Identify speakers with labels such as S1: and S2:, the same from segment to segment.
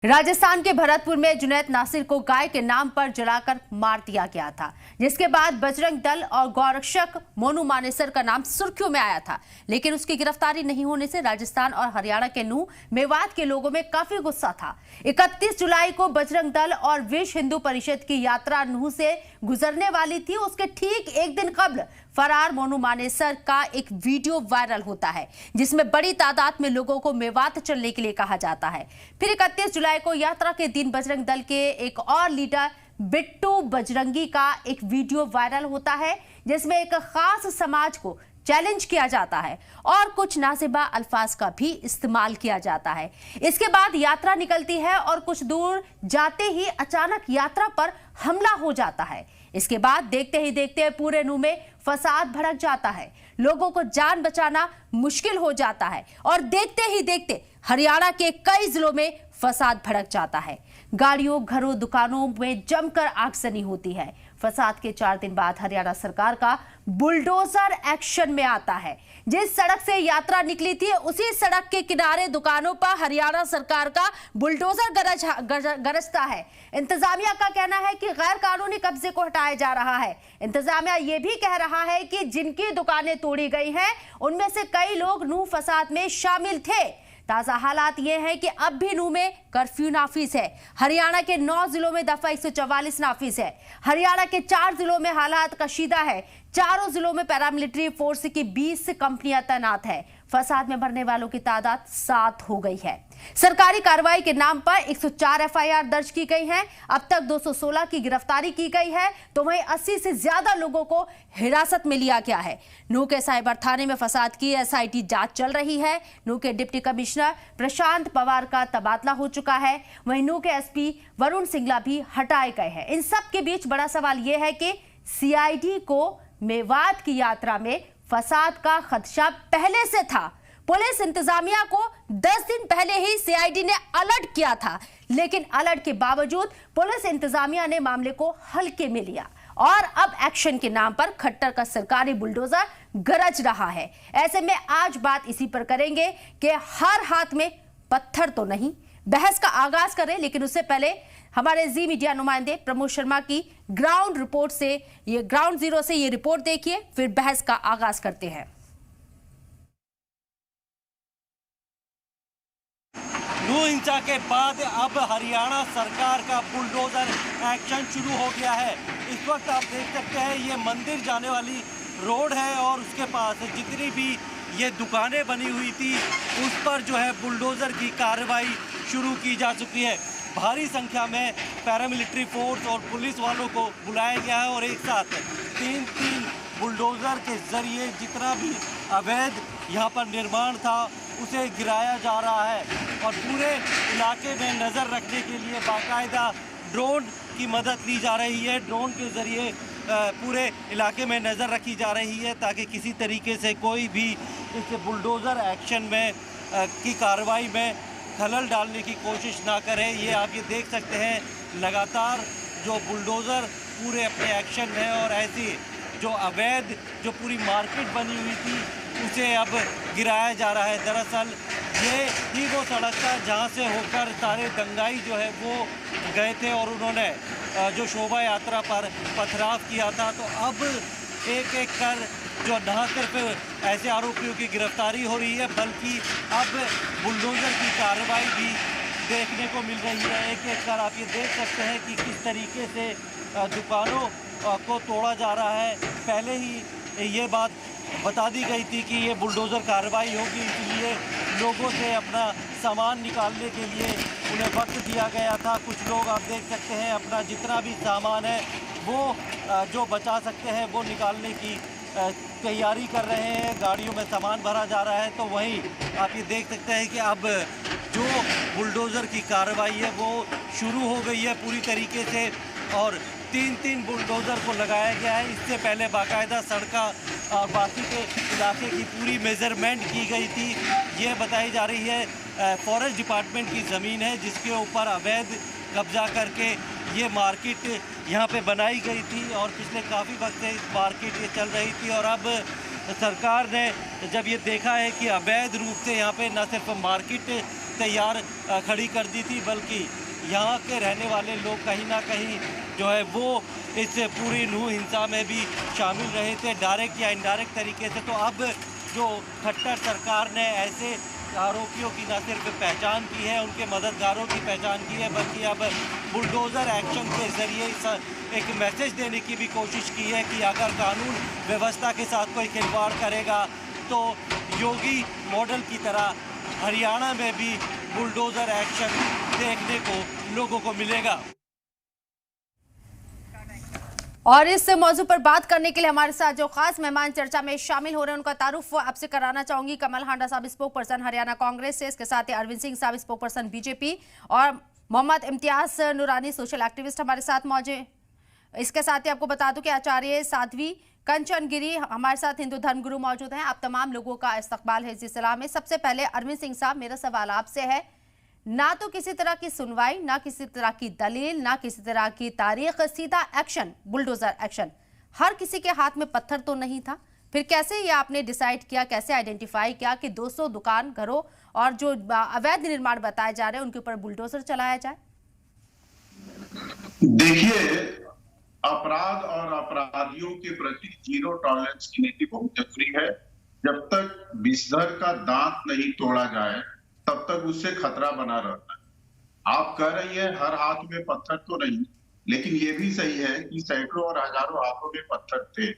S1: राजस्थान के भरतपुर में जुनैद नासिर को गाय के नाम पर जलाकर मार दिया गया था, जिसके बाद बजरंग दल और गौरक्षक मोनू मानेसर का नाम सुर्खियों में आया था। लेकिन उसकी गिरफ्तारी नहीं होने से राजस्थान और हरियाणा के नूह मेवात के लोगों में काफी गुस्सा था। 31 जुलाई को बजरंग दल और विश्व हिंदू परिषद की यात्रा नूह से गुजरने वाली थी। उसके ठीक एक दिन कबल फरार मोनू मानेसर का एक वीडियो वायरल होता है, जिसमें बड़ी तादाद में लोगों को मेवात चलने के लिए कहा जाता है। फिर 31 जुलाई को यात्रा के दिन बजरंग दल के एक और लीडर बिट्टू बजरंगी का एक वीडियो वायरल होता है, जिसमें एक खास समाज को चैलेंज किया जाता है और कुछ नासिबा अल्फाज का भी इस्तेमाल किया जाता है। इसके बाद यात्रा निकलती है और कुछ दूर जाते ही अचानक यात्रा पर हमला हो जाता है। इसके बाद देखते ही देखते पूरे नूह में फसाद भड़क जाता है, लोगों को जान बचाना मुश्किल हो जाता है और देखते ही देखते हरियाणा के कई जिलों में फसाद भड़क जाता है। गाड़ियों, घरों, दुकानों में जमकर आगजनी होती है। फसाद के 4 दिन बाद हरियाणा सरकार का बुलडोजर एक्शन में आता है। जिस सड़क से यात्रा निकली थी उसी सड़क के किनारे दुकानों पर हरियाणा सरकार का बुलडोजर गरजता है। इंतजामिया का कहना है कि गैर कानूनी कब्जे को हटाया जा रहा है। इंतजामिया यह भी कह रहा है कि जिनकी दुकानें तोड़ी गई हैं उनमें से कई लोग नूह फसाद में शामिल थे। ताजा हालात ये हैं कि अब भी नूह में कर्फ्यू नाफिज है। हरियाणा के 9 जिलों में दफा 144 नाफिज है। हरियाणा के 4 जिलों में हालात कशीदा है। चारों जिलों में पैरामिलिट्री फोर्स की 20 कंपनियां तैनात है। फसाद में मरने वालों की तादाद 7 हो गई है। सरकारी कार्रवाई के नाम पर 104 एफआईआर दर्ज की गई हैं। अब तक 216 की गिरफ्तारी की गई है, तो वहीं 80 से ज्यादा लोगों को हिरासत में लिया गया है। नूह के साइबर थाने में फसाद की एसआईटी जांच चल रही है। नूह के डिप्टी कमिश्नर प्रशांत पवार का तबादला हो चुका है। वहीं नूह के एसपी वरुण सिंगला भी हटाए गए हैं। इन सब के बीच बड़ा सवाल यह है कि सीआईडी को मेवात की यात्रा में फसाद का खदशा पहले से था। पुलिस इंतजामिया को 10 दिन पहले ही सीआईडी ने अलर्ट किया था, लेकिन अलर्ट के बावजूद पुलिस इंतजामिया ने मामले को हल्के में लिया और अब एक्शन के नाम पर खट्टर का सरकारी बुलडोजर गरज रहा है। ऐसे में आज बात इसी पर करेंगे कि हर हाथ में पत्थर तो नहीं। बहस का आगाज करें, लेकिन उससे पहले हमारे जी मीडिया नुमाइंदे प्रमोद शर्मा की ग्राउंड जीरो से ये रिपोर्ट देखिए, फिर बहस का आगाज करते हैं।
S2: नूह हिंसा के बाद अब हरियाणा सरकार का बुलडोजर एक्शन शुरू हो गया है। इस वक्त आप देख सकते हैं ये मंदिर जाने वाली रोड है और उसके पास जितनी भी ये दुकानें बनी हुई थी उस पर जो है बुलडोजर की कार्रवाई शुरू की जा चुकी है। भारी संख्या में पैरामिलिट्री फोर्स और पुलिस वालों को बुलाया गया है और एक साथ 3 बुलडोजर के जरिए जितना भी अवैध यहाँ पर निर्माण था उसे गिराया जा रहा है और पूरे इलाके में नज़र रखने के लिए बाकायदा ड्रोन की मदद ली जा रही है। ड्रोन के ज़रिए पूरे इलाके में नज़र रखी जा रही है ताकि किसी तरीके से कोई भी इस बुलडोज़र एक्शन में की कार्रवाई में खलल डालने की कोशिश ना करे। ये आप ये देख सकते हैं लगातार जो बुलडोज़र पूरे अपने एक्शन में है और ऐसी जो अवैध जो पूरी मार्केट बनी हुई थी उसे अब गिराया जा रहा है। दरअसल ये ही वो सड़क था जहाँ से होकर सारे दंगाई जो है वो गए थे और उन्होंने जो शोभा यात्रा पर पथराव किया था। तो अब एक एक कर जो न सिर्फ ऐसे आरोपियों की गिरफ्तारी हो रही है बल्कि अब बुलडोजर की कार्रवाई भी देखने को मिल रही है। एक एक कर आप ये देख सकते हैं कि किस तरीके से दुकानों को तोड़ा जा रहा है। पहले ही ये बात बता दी गई थी कि ये बुलडोज़र कार्रवाई होगी, इसलिए लोगों से अपना सामान निकालने के लिए उन्हें वक्त दिया गया था। कुछ लोग आप देख सकते हैं अपना जितना भी सामान है वो जो बचा सकते हैं वो निकालने की तैयारी कर रहे हैं। गाड़ियों में सामान भरा जा रहा है। तो वहीं आप ये देख सकते हैं कि अब जो बुलडोज़र की कार्रवाई है वो शुरू हो गई है पूरी तरीके से और 3 बुलडोज़र को लगाया गया है। इससे पहले बाकायदा सड़कें और बाकी के इलाके की पूरी मेज़रमेंट की गई थी। ये बताई जा रही है फॉरेस्ट डिपार्टमेंट की ज़मीन है जिसके ऊपर अवैध कब्जा करके ये मार्केट यहाँ पे बनाई गई थी और पिछले काफ़ी वक्त से मार्केट ये चल रही थी। और अब सरकार ने जब ये देखा है कि अवैध रूप से यहाँ पे न सिर्फ मार्केट तैयार खड़ी कर दी थी, बल्कि यहाँ के रहने वाले लोग कहीं ना कहीं जो है वो इस पूरी नूह हिंसा में भी शामिल रहे थे, डायरेक्ट या इनडायरेक्ट तरीके से। तो अब जो खट्टर सरकार ने ऐसे आरोपियों की न सिर्फ पहचान की है, उनके मददगारों की पहचान की है, बल्कि अब बुलडोज़र एक्शन के ज़रिए एक मैसेज देने की भी कोशिश की है कि अगर कानून व्यवस्था के साथ कोई खिलवाड़ करेगा तो योगी मॉडल की तरह हरियाणा में भी बुलडोज़र एक्शन देखने को लोगों को मिलेगा।
S1: और इस मौजू पर बात करने के लिए हमारे साथ जो खास मेहमान चर्चा में शामिल हो रहे हैं उनका तारुफ आपसे कराना चाहूंगी। कमल हांडा साहब, स्पोक पर्सन हरियाणा कांग्रेस से, इसके साथ ही अरविंद सिंह साहब, स्पोक पर्सन बीजेपी, और मोहम्मद इम्तियाज नूरानी, सोशल एक्टिविस्ट हमारे साथ मौजूद। इसके साथ ही आपको बता दूं कि आचार्य साध्वी कंचन गिरी हमारे साथ हिंदू धर्मगुरु मौजूद हैं। आप तमाम लोगों का इस्तकबाल है इस सिलसिला में। सबसे पहले अरविंद सिंह साहब, मेरा सवाल आपसे है, ना तो किसी तरह की सुनवाई, ना किसी तरह की दलील, ना किसी तरह की तारीख, सीधा एक्शन, बुलडोजर एक्शन। हर किसी के हाथ में पत्थर तो नहीं था, फिर कैसे ये आपने डिसाइड किया, कैसे आइडेंटिफाई किया कि 200 दुकान, घरों और जो अवैध निर्माण बताए जा रहे हैं उनके ऊपर बुलडोजर चलाया जाए?
S3: देखिए, अपराध और अपराधियों के प्रति जीरो टॉलरेंस की नीति बहुत जरूरी है। जब तक विषधर का दांत नहीं तोड़ा जाए तब तक उससे खतरा बना रहता है। आप कह रही हैं हर हाथ में पत्थर तो नहीं, लेकिन ये भी सही है कि सैकड़ों और हजारों हाथों में पत्थर थे।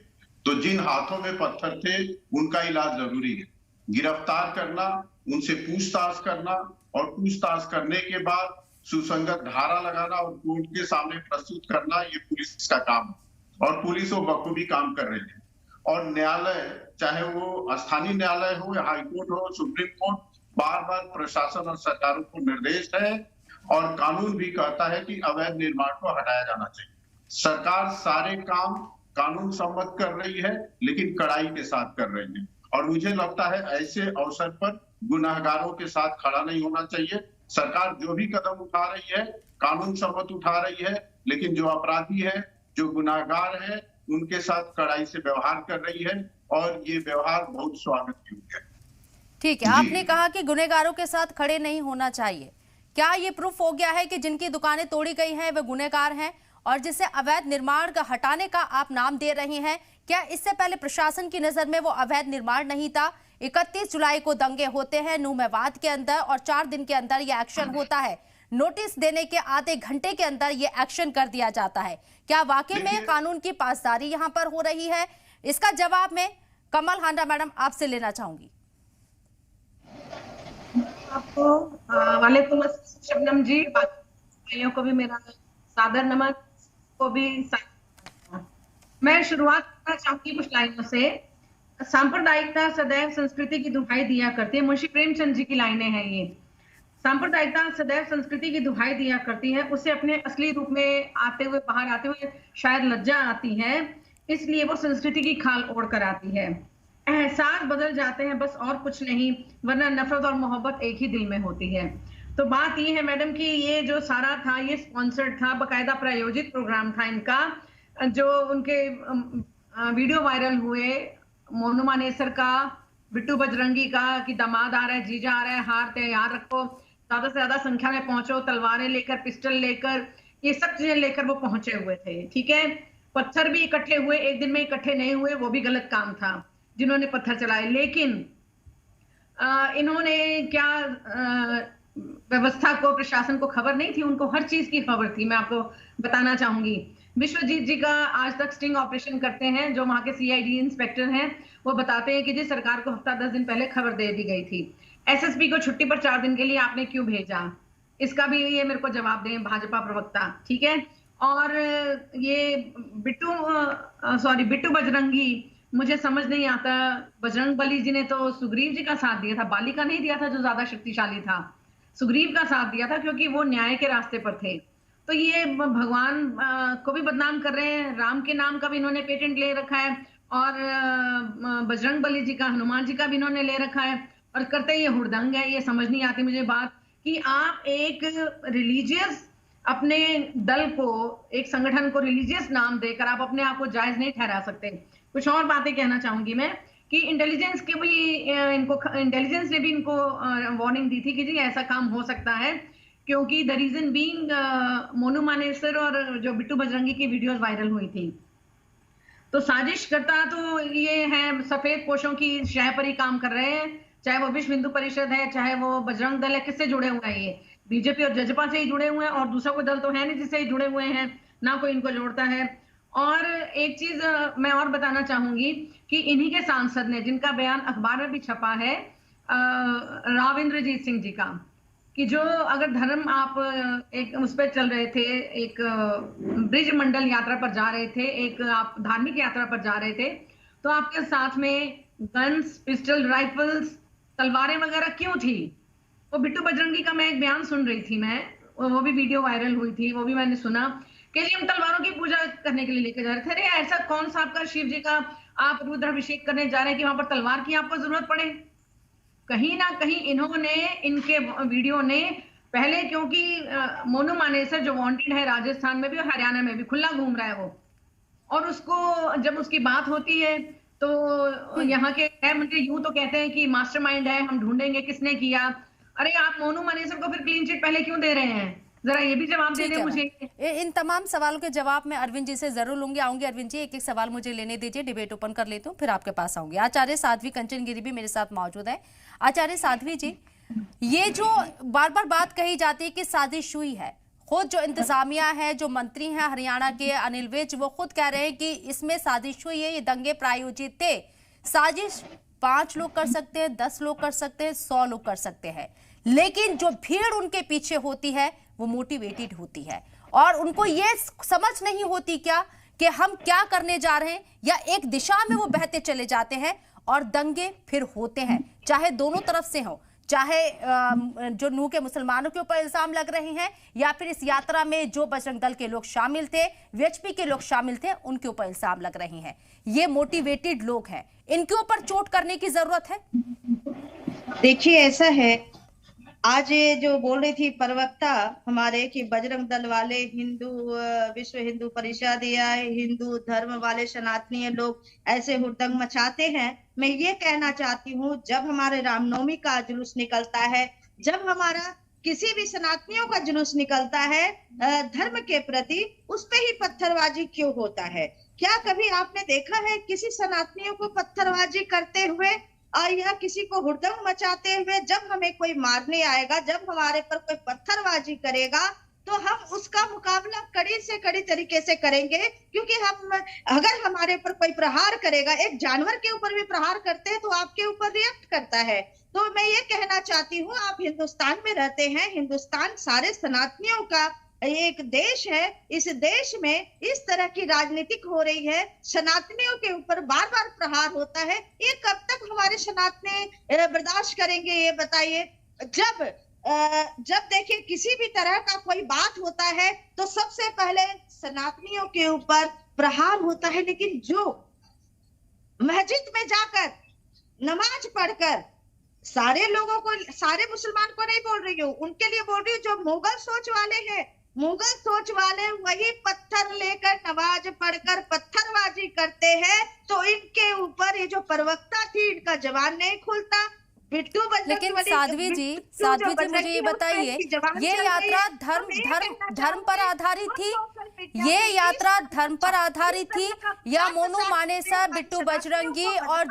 S3: तो जिन हाथों में पत्थर थे उनका इलाज जरूरी है। गिरफ्तार करना, उनसे पूछताछ करना, और पूछताछ करने के बाद सुसंगत धारा लगाना और कोर्ट के सामने प्रस्तुत करना, ये पुलिस का काम है। और पुलिस वो बखूबी काम कर रही है। और न्यायालय, चाहे वो स्थानीय न्यायालय हो या हाईकोर्ट हो, सुप्रीम कोर्ट, बार बार प्रशासन और सरकारों को निर्देश है और कानून भी कहता है कि अवैध निर्माण को हटाया जाना चाहिए। सरकार सारे काम कानून सम्मत कर रही है, लेकिन कड़ाई के साथ कर रही है। और मुझे लगता है ऐसे अवसर पर गुनाहगारों के साथ खड़ा नहीं होना चाहिए। सरकार जो भी कदम उठा रही है कानून सम्मत उठा रही है, लेकिन जो अपराधी है, जो गुनाहगार है, उनके साथ कड़ाई से व्यवहार कर रही है, और ये व्यवहार बहुत स्वागत योग्य है।
S1: ठीक है, आपने कहा कि गुनहगारों के साथ खड़े नहीं होना चाहिए। क्या ये प्रूफ हो गया है कि जिनकी दुकानें तोड़ी गई हैं वे गुनहगार हैं, और जिसे अवैध निर्माण का हटाने का आप नाम दे रही हैं, क्या इससे पहले प्रशासन की नजर में वो अवैध निर्माण नहीं था? 31 जुलाई को दंगे होते हैं नूह मेवात के अंदर, और 4 दिन के अंदर ये एक्शन होता है। नोटिस देने के आधे घंटे के अंदर ये एक्शन कर दिया जाता है। क्या वाकई में कानून की पासदारी यहाँ पर हो रही है? इसका जवाब मैं कमल हांडा मैडम आपसे लेना चाहूंगी।
S4: आपको वालेकुम शबनम जी, भाइयों को भी मेरा सादर नमन, को भी मैं शुरुआत करना चाहूंगी कुछ लाइनों से। सांप्रदायिकता सदैव संस्कृति की दुहाई दिया करती है, मुंशी प्रेमचंद जी की लाइनें हैं ये। सांप्रदायिकता सदैव संस्कृति की दुहाई दिया करती है, उसे अपने असली रूप में आते हुए, बाहर आते हुए शायद लज्जा आती है, इसलिए वो संस्कृति की खाल ओढ़ कर आती है। एहसास बदल जाते हैं बस, और कुछ नहीं, वरना नफरत और मोहब्बत एक ही दिल में होती है। तो बात ये है मैडम कि ये जो सारा था ये स्पॉन्सर्ड था, बाकायदा प्रायोजित प्रोग्राम था इनका। जो उनके वीडियो वायरल हुए मोनू मानेसर का, बिट्टू बजरंगी का कि दामाद आ रहा है, जीजा आ रहा है, हार तैयार रखो, ज्यादा से ज्यादा संख्या में पहुंचो, तलवारें लेकर, पिस्टल लेकर, ये सब चीजें लेकर वो पहुंचे हुए थे। ठीक है, पत्थर भी इकट्ठे हुए, एक दिन में इकट्ठे नहीं हुए, वो भी गलत काम था जिन्होंने पत्थर चलाए। लेकिन इन्होंने क्या व्यवस्था को, प्रशासन को खबर नहीं थी? उनको हर चीज की खबर थी। मैं आपको बताना चाहूंगी, विश्वजीत जी का आज तक स्टिंग ऑपरेशन करते हैं, जो वहां के सीआईडी इंस्पेक्टर हैं, वो बताते हैं कि जी सरकार को हफ्ता 10 दिन पहले खबर दे दी गई थी। एसएसपी को छुट्टी पर 4 दिन के लिए आपने क्यों भेजा? इसका भी ये मेरे को जवाब दें भाजपा प्रवक्ता। ठीक है, और ये बिट्टू बजरंगी, मुझे समझ नहीं आता, बजरंग बली जी ने तो सुग्रीव जी का साथ दिया था, बाली का नहीं दिया था जो ज्यादा शक्तिशाली था, सुग्रीव का साथ दिया था क्योंकि वो न्याय के रास्ते पर थे। तो ये भगवान को भी बदनाम कर रहे हैं, राम के नाम का भी इन्होंने पेटेंट ले रखा है, और बजरंग बली जी का, हनुमान जी का भी इन्होंने ले रखा है, और करते ये हुड़दंग है। ये समझ नहीं आती मुझे बात कि आप एक रिलीजियस अपने दल को, एक संगठन को रिलीजियस नाम देकर आप अपने आप को जायज नहीं ठहरा सकते। कुछ और बातें कहना चाहूंगी मैं कि इंटेलिजेंस के भी इनको इंटेलिजेंस ने भी इनको वार्निंग दी थी कि जी ऐसा काम हो सकता है, क्योंकि the reason being Monu Manesar और जो बिट्टू बजरंगी की वीडियोस वायरल हुई थी। तो साजिश करता तो ये है, सफेद पोशों की शह पर ही काम कर रहे हैं, चाहे वो विश्व हिंदू परिषद है, चाहे वो बजरंग दल है। किससे जुड़े हुए हैं ये? बीजेपी और जजपा से ही जुड़े हुए हैं, और दूसरा कोई दल तो है नहीं जिससे ही जुड़े हुए हैं, ना कोई इनको जोड़ता है। और एक चीज मैं और बताना चाहूंगी कि इन्हीं के सांसद ने, जिनका बयान अखबार में भी छपा है, राव इंद्रजीत सिंह जी का, कि जो अगर धर्म आप एक उस पर चल रहे थे, एक ब्रिज मंडल यात्रा पर जा रहे थे, एक आप धार्मिक यात्रा पर जा रहे थे, तो आपके साथ में गन्स, पिस्टल, राइफल्स, तलवारें वगैरह क्यों थी? वो बिट्टू बजरंगी का मैं एक बयान सुन रही थी, मैं वो भी वीडियो वायरल हुई थी, वो भी मैंने सुना कि हम तलवारों की पूजा करने के लिए लेके जा रहे थे। अरे ऐसा कौन सा आपका शिव जी का आप रुद्राभिषेक करने जा रहे हैं कि वहां पर तलवार की आपको जरूरत पड़े? कहीं ना कहीं इन्होंने, इनके वीडियो ने पहले, क्योंकि मोनू मानेसर जो वांटेड है राजस्थान में भी और हरियाणा में भी, खुला घूम रहा है वो, और उसको जब उसकी बात होती है तो यहाँ के गृह मंत्री यूं तो कहते हैं कि मास्टरमाइंड है, हम ढूंढेंगे किसने किया। अरे आप मोनू मानेसर को फिर क्लीन चिट पहले क्यों दे रहे हैं? जरा ये भी जवाब दे दें मुझे।
S1: इन तमाम सवालों के जवाब मैं अरविंद जी से जरूर लूंगी। आऊंगी अरविंद जी, एक एक सवाल मुझे लेने दीजिए, डिबेट ओपन कर लेती हूँ, फिर आपके पास आऊंगी। आचार्य साध्वी कंचन गिरी भी मेरे साथ मौजूद है। आचार्य साध्वी जी, ये जो बार बार बात कही जाती है कि साजिश हुई है, खुद जो इंतजामिया है, जो मंत्री हैं हरियाणा के अनिल विज, वो खुद कह रहे हैं कि इसमें साजिश हुई है, ये दंगे प्रायोजित थे। साजिश 5 लोग कर सकते हैं, 10 लोग कर सकते हैं, 100 लोग कर सकते हैं, लेकिन जो भीड़ उनके पीछे होती है वो मोटिवेटेड होती है, और उनको ये समझ नहीं होती क्या कि हम क्या करने जा रहे हैं, या एक दिशा में वो बहते चले जाते हैं और दंगे फिर होते हैं, चाहे दोनों तरफ से हो, चाहे जो नूह के मुसलमानों के ऊपर इल्जाम लग रहे हैं, या फिर इस यात्रा में जो बजरंग दल के लोग शामिल थे, वीएचपी के लोग शामिल थे, उनके ऊपर इल्जाम लग रहे हैं। ये मोटिवेटेड लोग हैं, इनके ऊपर चोट करने की जरूरत है?
S5: देखिए ऐसा है, आज ये जो बोल रही थी प्रवक्ता हमारे कि बजरंग दल वाले, हिंदू विश्व हिंदू परिषद या हिंदू धर्म वाले सनातनी लोग ऐसे हुड़दंग मचाते हैं, मैं ये कहना चाहती हूँ, जब हमारे रामनवमी का जुलूस निकलता है, जब हमारा किसी भी सनातनियों का जुलूस निकलता है धर्म के प्रति, उस पे ही पत्थरबाजी क्यों होता है? क्या कभी आपने देखा है किसी सनातनियों को पत्थरबाजी करते हुए और यह किसी को हुड़दंग मचाते हुए? जब हमें कोई मारने आएगा, जब हमारे पर कोई पत्थरबाजी करेगा, तो हम उसका मुकाबला कड़ी से कड़ी तरीके से करेंगे, क्योंकि हम, अगर हमारे ऊपर कोई प्रहार करेगा, एक जानवर के ऊपर भी प्रहार करते हैं तो आपके ऊपर रिएक्ट करता है। तो मैं ये कहना चाहती हूँ, आप हिंदुस्तान में रहते हैं, हिंदुस्तान सारे सनातनियों का एक देश है, इस देश में इस तरह की राजनीतिक हो रही है, सनातनियों के ऊपर बार बार प्रहार होता है, ये कब तक हमारे सनातनी बर्दाश्त करेंगे? ये बताइए। जब देखिए किसी भी तरह का कोई बात होता है तो सबसे पहले सनातनियों के ऊपर प्रहार होता है, लेकिन जो मस्जिद में जाकर नमाज पढ़कर, सारे लोगों को, सारे मुसलमान को नहीं बोल रही हूँ, उनके लिए बोल रही हूँ, जो मुगल सोच वाले हैं, मुगल सोच वाले वही पत्थर लेकर नमाज पढ़कर पत्थरबाजी करते हैं, तो इनके ऊपर ये जो प्रवक्ता थी, इनका जवान नहीं खुलता। बिट्टू
S1: लेकिन साध्वी जी मुझे ये बताइए, ये यात्रा धर्म पर आधारित थी? ये यात्रा धर्म पर आधारित थी, या मोनू मानेसर, बिट्टू बजरंगी और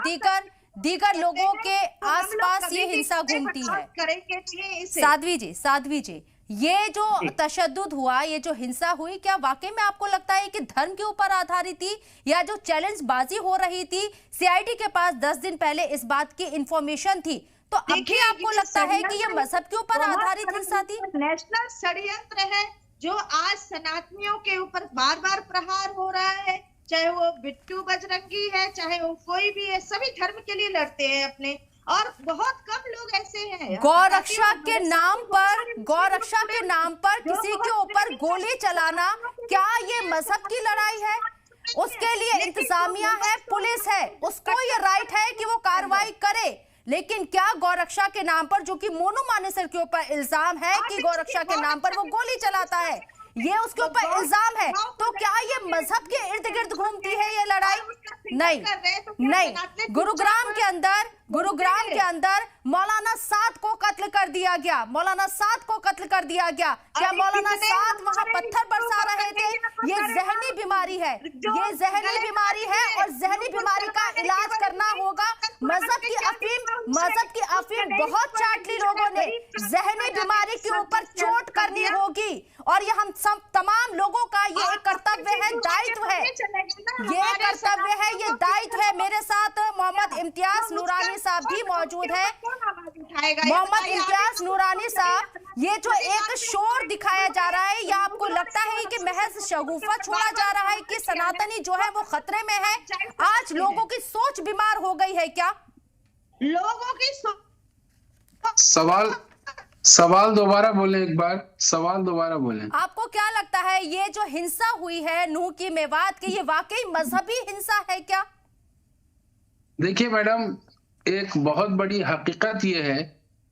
S1: दीगर लोगों के आसपास ये हिंसा घूमती है? साध्वी जी, ये जो तशद्दुद हुआ, ये जो हिंसा हुई, क्या वाकई में आपको लगता है कि धर्म के ऊपर आधारित थी, या जो चैलेंज बाजी हो रही थी, सीआईडी के पास 10 दिन पहले इस बात की इंफॉर्मेशन थी, तो अब भी आपको लगता है कि ये मजहब के ऊपर आधारित हिंसा थी?
S5: नेशनल षड्यंत्र है जो आज सनातनियों के ऊपर बार बार प्रहार हो रहा है, चाहे वो बिट्टू बजरंगी है, चाहे वो कोई भी है, सभी धर्म के लिए लड़ते हैं अपने, और बहुत कम लोग ऐसे हैं।
S1: गौरक्षा के नाम पर किसी के ऊपर गोली चलाना, क्या ये मजहब की लड़ाई है? उसके लिए इंतजामिया है, पुलिस है, उसको ये राइट है कि वो कार्रवाई करे, लेकिन क्या गौरक्षा के नाम पर, जो कि मोनू मानेसर के ऊपर इल्जाम है कि गौरक्षा के नाम पर वो गोली चलाता है, ये उसके ऊपर इल्जाम है। तो क्या ये मजहब के इर्द गिर्द घूमती है ये लड़ाई? नहीं। गुरुग्राम के अंदर मौलाना साद को कत्ल कर दिया गया। मौलाना साद को कत्ल कर दिया गया। क्या मौलाना साद वहां पत्थर बरसा रहे थे? ये जहनी बीमारी है, ये जहनी बीमारी है और जहनी बीमारी का इलाज करना होगा। मजहब की अफीम बहुत चाट ली लोगों ने। जहनी बीमारी के ऊपर चोट करनी होगी और ये हम सब तमाम लोगों का ये एक कर्तव्य है, दायित्व है, ये कर्तव्य है, ये दायित्व है। मेरे साथ मोहम्मद इम्तियाज नूरानी साहब भी मौजूद है। मोहम्मद इम्तियाज नूरानी साहब, ये जो एक शोर दिखाया जा रहा है, या आपको लगता है कि महज शगुफा छोड़ा जा रहा है कि सनातनी जो है वो खतरे में है? आज लोगों की सोच बीमार हो गई है क्या?
S5: लोगों की
S6: सवाल दोबारा बोले, एक बार सवाल दोबारा बोले।
S1: आपको क्या लगता है ये जो हिंसा हुई है नूह की मेवात की, ये वाकई मजहबी हिंसा है क्या?
S6: देखिए मैडम, एक बहुत बड़ी हकीकत ये है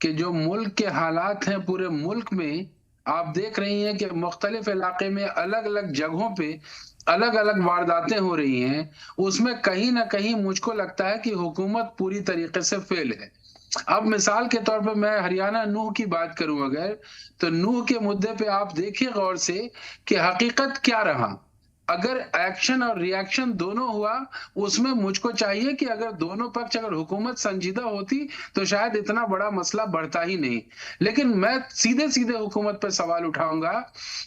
S6: कि जो मुल्क के हालात हैं पूरे मुल्क में, आप देख रही हैं कि मुख्तलिफ इलाके में अलग अलग जगहों पे अलग अलग वारदातें हो रही हैं। उसमें कहीं ना कहीं मुझको लगता है कि हुकूमत पूरी तरीके से फेल है। अब मिसाल के तौर पर मैं हरियाणा नूह की बात करूं अगर, तो नूह के मुद्दे पे आप देखिए गौर से कि हकीकत क्या रहा। अगर एक्शन और रिएक्शन दोनों हुआ, उसमें मुझको चाहिए कि अगर दोनों पक्ष, अगर हुकूमत संजीदा होती तो शायद इतना बड़ा मसला बढ़ता ही नहीं। लेकिन मैं सीधे सीधे हुकूमत पर सवाल उठाऊंगा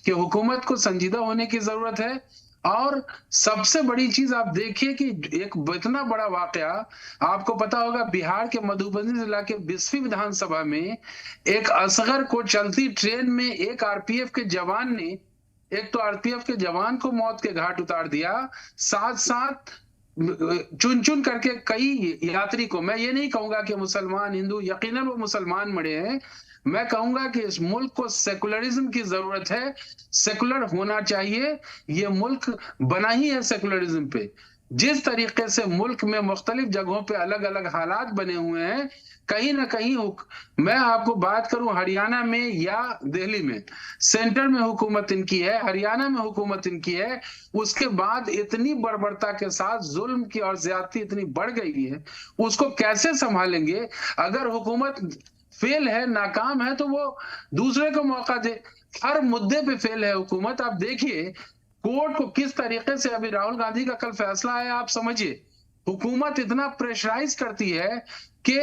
S6: कि हुकूमत को संजीदा होने की जरूरत है। और सबसे बड़ी चीज आप देखिए कि एक इतना बड़ा वाकया, आपको पता होगा बिहार के मधुबनी जिला के 20वीं विधानसभा में एक असगर को चलती ट्रेन में एक आरपीएफ के जवान ने, एक तो आरपीएफ के जवान को मौत के घाट उतार दिया, साथ साथ चुन चुन करके कई यात्री को, मैं ये नहीं कहूंगा कि मुसलमान हिंदू, यकीनन वो मुसलमान मरे हैं, मैं कहूंगा कि इस मुल्क को सेकुलरिज्म की जरूरत है, सेकुलर होना चाहिए। ये मुल्क बना ही है सेकुलरिज्म पे। जिस तरीके से मुल्क में मुख्तलिफ जगहों पे अलग अलग हालात बने हुए हैं, कहीं ना कहीं मैं आपको बात करूं हरियाणा में या दिल्ली में, सेंटर में हुकूमत इनकी है, हरियाणा में हुकूमत इनकी है, उसके बाद इतनी बर्बरता के साथ जुल्म की और ज्यादती इतनी बढ़ गई है, उसको कैसे संभालेंगे? अगर हुकूमत फेल है, नाकाम है, तो वो दूसरे को मौका दे। हर मुद्दे पे फेल है हुकूमत। आप देखिए कोर्ट को किस तरीके से, अभी राहुल गांधी का कल फैसला है, आप समझिए हुकूमत इतना प्रेशराइज करती है कि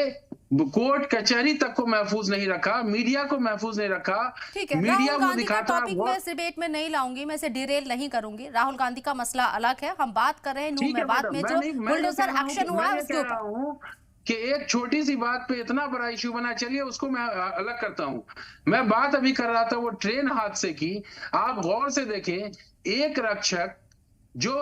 S6: कोर्ट कचहरी तक को महफूज नहीं रखा, मीडिया को महफूज नहीं रखा।
S1: ठीक है,
S6: मीडिया
S1: राहुल
S6: वो
S1: गांधी का
S6: दिखाता
S1: टॉपिक मैं इस डिबेट में नहीं लाऊंगी, मैं इसे डिरेल नहीं करूंगी। राहुल गांधी का मसला अलग है, हम बात कर रहे हैं नूह मेवात में जो बुलडोजर एक्शन हुआ है उसके ऊपर
S6: कि एक छोटी सी बात पे इतना बड़ा इश्यू बना। चलिए उसको मैं अलग करता हूं। मैं बात अभी कर रहा था वो ट्रेन हादसे की। आप गौर से देखें, एक रक्षक जो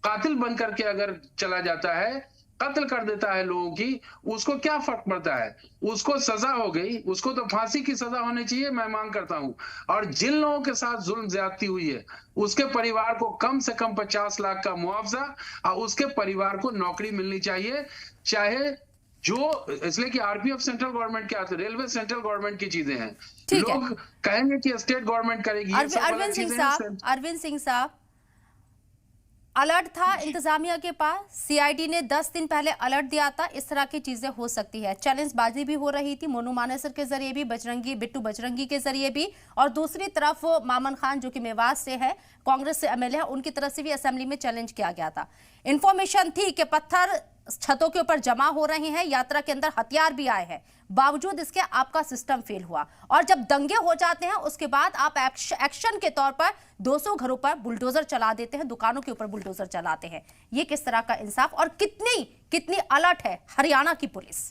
S6: कातिल बन करके अगर चला जाता है, कत्ल कर देता है लोगों की, उसको क्या फर्क पड़ता है? उसको सजा हो गई, उसको तो फांसी की सजा होनी चाहिए, मैं मांग करता हूं। और जिन लोगों के साथ जुल्म ज्यादती हुई है, उसके परिवार को कम से कम 50 लाख का मुआवजा और उसके परिवार को नौकरी मिलनी चाहिए। चाहे जो, इसलिए कि आरपीएफ सेंट्रल गवर्नमेंट के आते, रेलवे सेंट्रल गवर्नमेंट की चीजें हैं। लोग कहेंगे कि स्टेट गवर्नमेंट करेगी।
S1: अरविंद सिंह साहब, अलर्ट था इंतजामिया के पास, सीआईडी ने 10 दिन पहले अलर्ट दिया था, इस तरह की चीजें हो सकती है। चैलेंजबाजी भी हो रही थी मोनू मानेसर के जरिए भी, बिट्टू बजरंगी के जरिए भी, और दूसरी तरफ मामन खान जो कि मेवात से है, कांग्रेस से एमएलए है, उनकी तरफ से भी असेंबली में चैलेंज किया गया था। इंफॉर्मेशन थी कि पत्थर छतों के ऊपर जमा हो रहे हैं, यात्रा के अंदर हथियार भी आए हैं, बावजूद इसके आपका सिस्टम फेल हुआ। और जब दंगे हो जाते हैं उसके बाद आप एक्शन के तौर पर 200 घरों पर बुलडोजर चला देते हैं, दुकानों के ऊपर बुलडोजर चलाते हैं। ये किस तरह का इंसाफ और कितनी अलर्ट है हरियाणा की पुलिस?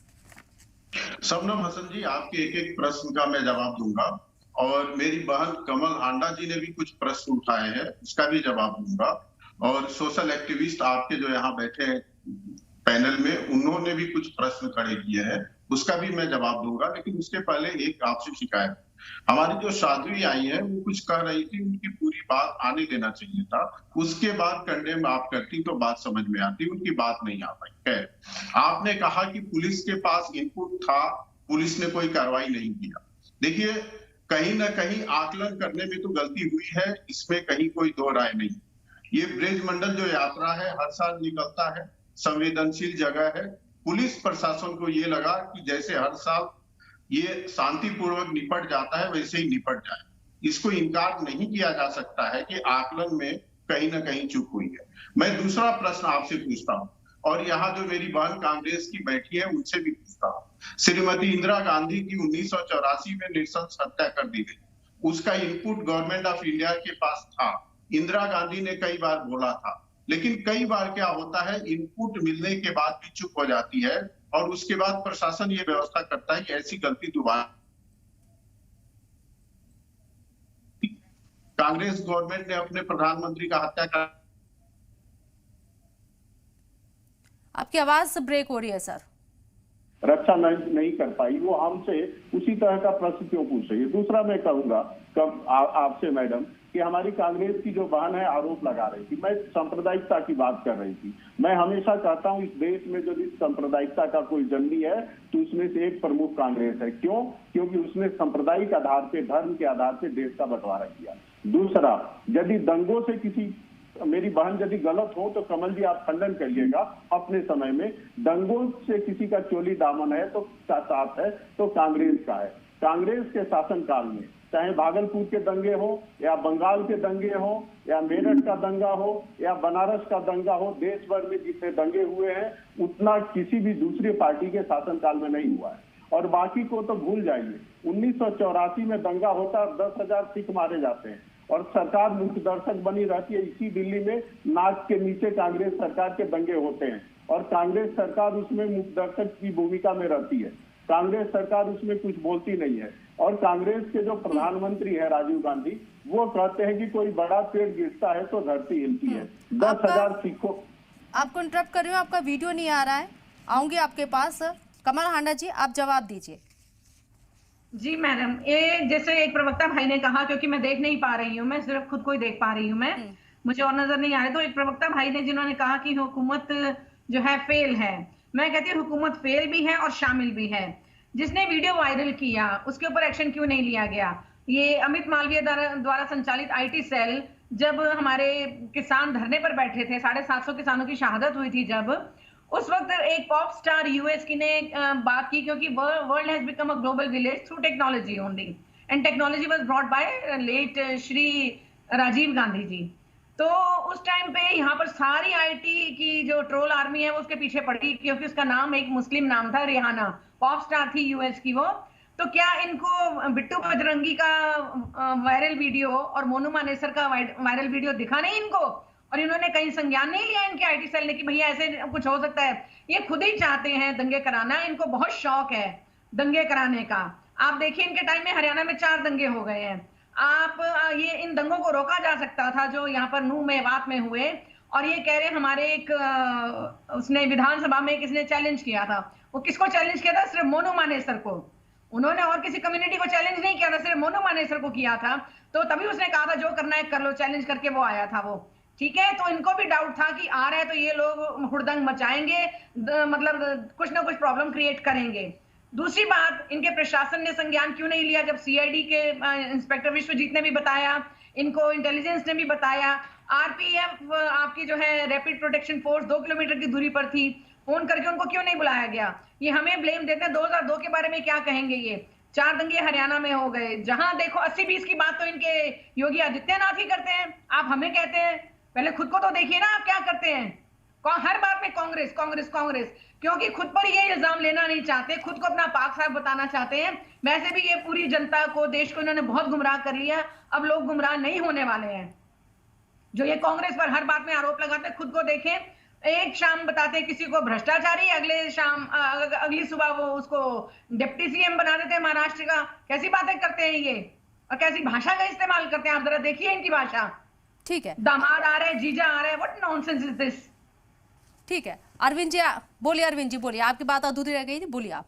S3: शबनम हसन जी, आपके एक एक प्रश्न का मैं जवाब दूंगा, और मेरी बहन कमल हांडा जी ने भी कुछ प्रश्न उठाए हैं, उसका भी जवाब दूंगा, और सोशल एक्टिविस्ट आपके जो यहाँ बैठे हैं पैनल में, उन्होंने भी कुछ प्रश्न खड़े किए हैं, उसका भी मैं जवाब दूंगा। लेकिन उसके पहले एक आपसे शिकायत, हमारी जो साध्वी आई है वो कुछ कह रही थी, उनकी पूरी बात आने देना चाहिए था, उसके बाद कंडेम आप करती तो बात समझ में आती, उनकी बात नहीं आ पाई। खैर, आपने कहा कि पुलिस के पास इनपुट था, पुलिस ने कोई कार्रवाई नहीं किया। देखिए, कहीं ना कहीं आकलन करने में तो गलती हुई है, इसमें कहीं कोई दो राय नहीं। ये ब्रज मंडल जो यात्रा है हर साल निकलता है, संवेदनशील जगह है। पुलिस प्रशासन को ये लगा कि जैसे हर साल ये शांतिपूर्वक निपट जाता है वैसे ही निपट जाए। इसको इनकार नहीं किया जा सकता है कि आकलन में कहीं ना कहीं चूक हुई है। मैं दूसरा प्रश्न आपसे पूछता हूं, और यहाँ जो मेरी बहन कांग्रेस की बैठी है उनसे भी पूछता हूं। श्रीमती इंदिरा गांधी की 1984 में नृशंस हत्या कर दी गई, उसका इनपुट गवर्नमेंट ऑफ इंडिया के पास था। इंदिरा गांधी ने कई बार बोला था, लेकिन कई बार क्या होता है, इनपुट मिलने के बाद भी चुप हो जाती है और उसके बाद प्रशासन ये व्यवस्था करता है कि ऐसी गलती दोबारा। कांग्रेस गवर्नमेंट ने अपने प्रधानमंत्री का हत्या कर।
S1: आपकी आवाज ब्रेक हो रही है सर।
S7: रक्षा नहीं कर पाई, वो हमसे उसी तरह का प्रश्न क्यों पूछ रही है। दूसरा मैं कहूंगा कब आपसे मैडम कि हमारी कांग्रेस की जो बहन है आरोप लगा रही थी, मैं सांप्रदायिकता की बात कर रही थी। मैं हमेशा कहता हूं इस देश में यदि सांप्रदायिकता का कोई जननी है तो उसमें से एक प्रमुख कांग्रेस है। क्यों? क्योंकि उसने सांप्रदायिक आधार पे, धर्म के आधार पे देश का बंटवारा किया। दूसरा, यदि दंगों से किसी मेरी बहन यदि गलत हो तो कमल जी आप खंडन करिएगा, अपने समय में दंगों से किसी का चोली दामन है तो साथ है तो कांग्रेस का है। कांग्रेस के शासनकाल में चाहे भागलपुर के दंगे हो या बंगाल के दंगे हो या मेरठ का दंगा हो या बनारस का दंगा हो, देश भर में जितने दंगे हुए हैं उतना किसी भी दूसरी पार्टी के शासनकाल में नहीं हुआ है। और बाकी को तो भूल जाइए, 1984 में दंगा होता, 10,000 सिख मारे जाते हैं और सरकार मुख्य दर्शक बनी रहती है। इसी दिल्ली में नाक के नीचे कांग्रेस सरकार के दंगे होते हैं और कांग्रेस सरकार उसमें मुख्य दर्शक की भूमिका में रहती है। कांग्रेस सरकार उसमें कुछ बोलती नहीं है। और कांग्रेस के जो प्रधानमंत्री है राजीव गांधी, वो कहते हैं कि कोई बड़ा पेड़ गिरता है तो धरती हिलती है। 10,000 सिखों।
S1: आपको इंटरप्ट कर रही हूँ, आपका वीडियो नहीं आ रहा है, आऊंगी आपके पास। कमल हांडा जी आप जवाब दीजिए।
S4: जी मैडम, ये जैसे एक प्रवक्ता भाई ने कहा, क्योंकि मैं देख नहीं पा रही हूँ, मैं सिर्फ खुद को ही देख पा रही हूँ, मैं मुझे और नजर नहीं आ रहा। तो एक प्रवक्ता भाई ने जिन्होंने कहा कि हुकूमत जो है फेल है, मैं कहती हूँ हुकूमत फेल भी है और शामिल भी है। जिसने वीडियो वायरल किया उसके ऊपर एक्शन क्यों नहीं लिया गया? ये अमित मालवीय द्वारा संचालित IT सेल, जब हमारे किसान धरने पर बैठे थे, 750 किसानों की शहादत हुई थी, जब उस वक्त एक पॉप स्टार US की ने बात की, क्योंकि world has become a global village through technology only, and technology was brought by late Shri Rajiv Gandhi ji. तो उस टाइम पे यहाँ पर सारी IT की जो ट्रोल आर्मी है वो उसके पीछे पड़ी, क्योंकि उसका नाम एक मुस्लिम नाम था, रिहाना, पॉप स्टार थी US की वो। तो क्या इनको बिट्टू बजरंगी का वायरल वीडियो और मोनू मानेसर का वायरल वीडियो दिखा नहीं इनको? और इन्होंने कहीं संज्ञान नहीं लिया इनके IT सेल ने कि भैया ऐसे कुछ हो सकता है? ये खुद ही चाहते हैं दंगे कराना, इनको बहुत शौक है दंगे कराने का। आप देखिए इनके टाइम में हरियाणा में 4 दंगे हो गए हैं। आप ये इन दंगों को रोका जा सकता था जो यहाँ पर नूह मेवात में हुए। और ये कह रहे हमारे एक उसने विधानसभा में किसने चैलेंज किया था, वो किसको चैलेंज किया था? सिर्फ मोनू मानेसर को। उन्होंने और किसी कम्युनिटी को चैलेंज नहीं किया था, सिर्फ मोनू मानेसर को किया था। तो तभी उसने कहा था जो करना है कर लो, चैलेंज करके वो आया था वो। ठीक है, तो इनको भी डाउट था कि आ रहे हैं तो ये लोग हुड़दंग मचाएंगे, मतलब कुछ ना कुछ प्रॉब्लम क्रिएट करेंगे। दूसरी बात, इनके प्रशासन ने संज्ञान क्यों नहीं लिया जब CID के इंस्पेक्टर विश्वजीत ने भी बताया, इनको इंटेलिजेंस ने भी बताया, RPF आपकी जो है रैपिड प्रोटेक्शन फोर्स 2 किलोमीटर की दूरी पर थी, फोन करके उनको क्यों नहीं बुलाया गया? ये हमें ब्लेम देते हैं। 2002 के बारे में क्या कहेंगे? ये 4 दंगे हरियाणा में हो गए, जहां देखो 80-20 की बात तो इनके योगी आदित्यनाथ ही करते हैं। आप हमें कहते हैं, पहले खुद को तो देखिए ना आप क्या करते हैं। हर बात में कांग्रेस कांग्रेस कांग्रेस, क्योंकि खुद पर ये इल्जाम लेना नहीं चाहते, खुद को अपना पाक साफ बताना चाहते हैं। वैसे भी ये पूरी जनता को, देश को इन्होंने बहुत गुमराह कर लिया, अब लोग गुमराह नहीं होने वाले हैं। जो ये कांग्रेस पर हर बात में आरोप लगाते हैं, खुद को देखें। एक शाम बताते हैं किसी को भ्रष्टाचारी, अगली सुबह वो उसको डिप्टी CM बना देते हैं महाराष्ट्र का। कैसी बातें करते हैं ये, और कैसी भाषा का इस्तेमाल करते हैं, आप जरा देखिए इनकी भाषा।
S1: ठीक है,
S4: दामाद आ रहे हैं, जीजा आ रहे हैं, व्हाट नॉनसेंस इज दिस?
S1: ठीक है, अरविंद जी बोलिए। अरविंद जी बोलिए, आपकी बात अधूरी रह गई थी, बोलिए आप।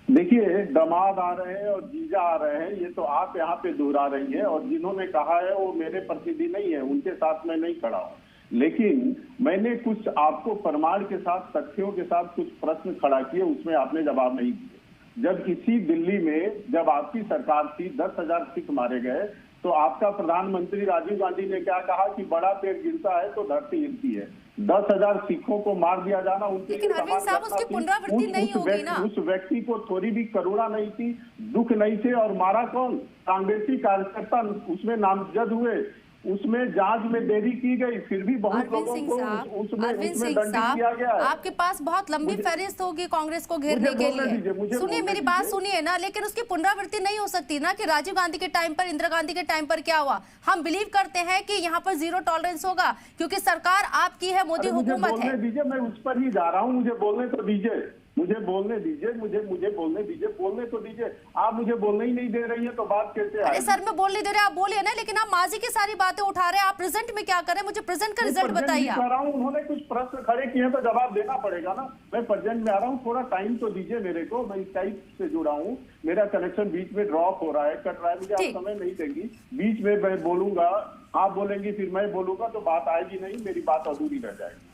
S7: देखिए, दामाद आ रहे हैं और जीजा आ रहे हैं, ये तो आप यहाँ पे दोहरा रही है, और जिन्होंने कहा है वो मेरे प्रतिनिधि नहीं है, उनके साथ मैं नहीं खड़ा हूँ। लेकिन मैंने कुछ आपको प्रमाण के साथ, तथ्यों के साथ कुछ प्रश्न खड़ा किए, उसमें आपने जवाब नहीं दिए। जब इसी दिल्ली में जब आपकी सरकार थी 10,000 सिख मारे गए, तो आपका प्रधानमंत्री राजीव गांधी ने क्या कहा कि बड़ा पेड़ गिरता है तो धरती हिलती है। 10,000 सिखों को मार दिया जाना उनके
S1: लेकिन अरविंद साहब उसकी पुनरावृत्ति नहीं होगी ना।
S7: उस व्यक्ति को थोड़ी भी करुणा नहीं थी, दुख नहीं थे, और मारा कौन? कांग्रेसी कार्यकर्ता उसमें नामजद हुए, उसमें जांच में देरी की गई, फिर भी बहुत लोगों को उसमें दंडित किया गया है।
S1: आपके पास बहुत लंबी फहरिस्त होगी कांग्रेस को घेरने के लिए। सुनिए मेरी बात सुनिए ना, लेकिन उसकी पुनरावृत्ति नहीं हो सकती ना कि राजीव गांधी के टाइम पर, इंदिरा गांधी के टाइम पर क्या हुआ। हम बिलीव करते हैं कि यहाँ पर जीरो टॉलरेंस होगा क्योंकि सरकार आपकी है, मोदी हुकूमत है।
S7: दीजिए, मैं उस पर ही जा रहा हूँ, मुझे बोलने तो दीजिए, मुझे बोलने दीजिए, मुझे बोलने दीजिए, बोलने तो दीजिए। आप मुझे बोलने ही नहीं दे रही हैं तो बात कैसे आएगी?
S1: अरे सर, मैं बोलने दे रहे, आप बोलिए ना, लेकिन आप माजी की सारी बातें उठा रहे हैं। आप प्रेजेंट में क्या कर रहे हैं? मुझे प्रेजेंट का रिजल्ट बताइए।
S7: उन्होंने कुछ प्रश्न खड़े किए हैं तो जवाब देना पड़ेगा ना। मैं प्रेजेंट में आ रहा हूँ, थोड़ा टाइम तो दीजिए मेरे को। मैं स्काइप से जुड़ा हूँ, मेरा कनेक्शन बीच में ड्रॉप हो रहा है, कट रहा है, मुझे आप समय नहीं देंगी। बीच में मैं बोलूंगा, आप बोलेंगी, फिर मैं बोलूंगा तो बात आएगी नहीं, मेरी बात अधूरी रह जाएगी।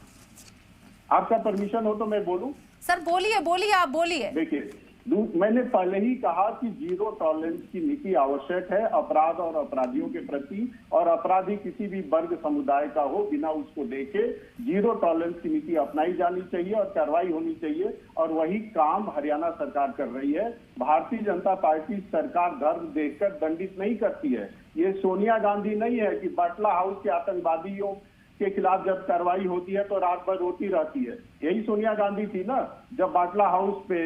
S7: आपका परमिशन हो तो मैं बोलूं?
S1: सर बोलिए, बोलिए, आप बोलिए।
S7: देखिए, मैंने पहले ही कहा कि जीरो टॉलरेंस की नीति आवश्यक है अपराध और अपराधियों के प्रति, और अपराधी किसी भी वर्ग समुदाय का हो, बिना उसको देखे जीरो टॉलरेंस की नीति अपनाई जानी चाहिए और कार्रवाई होनी चाहिए, और वही काम हरियाणा सरकार कर रही है। भारतीय जनता पार्टी सरकार धर्म देखकर दंडित नहीं करती है। ये सोनिया गांधी नहीं है कि बाटला हाउस के आतंकवादियों के खिलाफ जब कार्रवाई होती है तो रात भर रोती रहती है। यही सोनिया गांधी थी ना, जब बाटला हाउस पे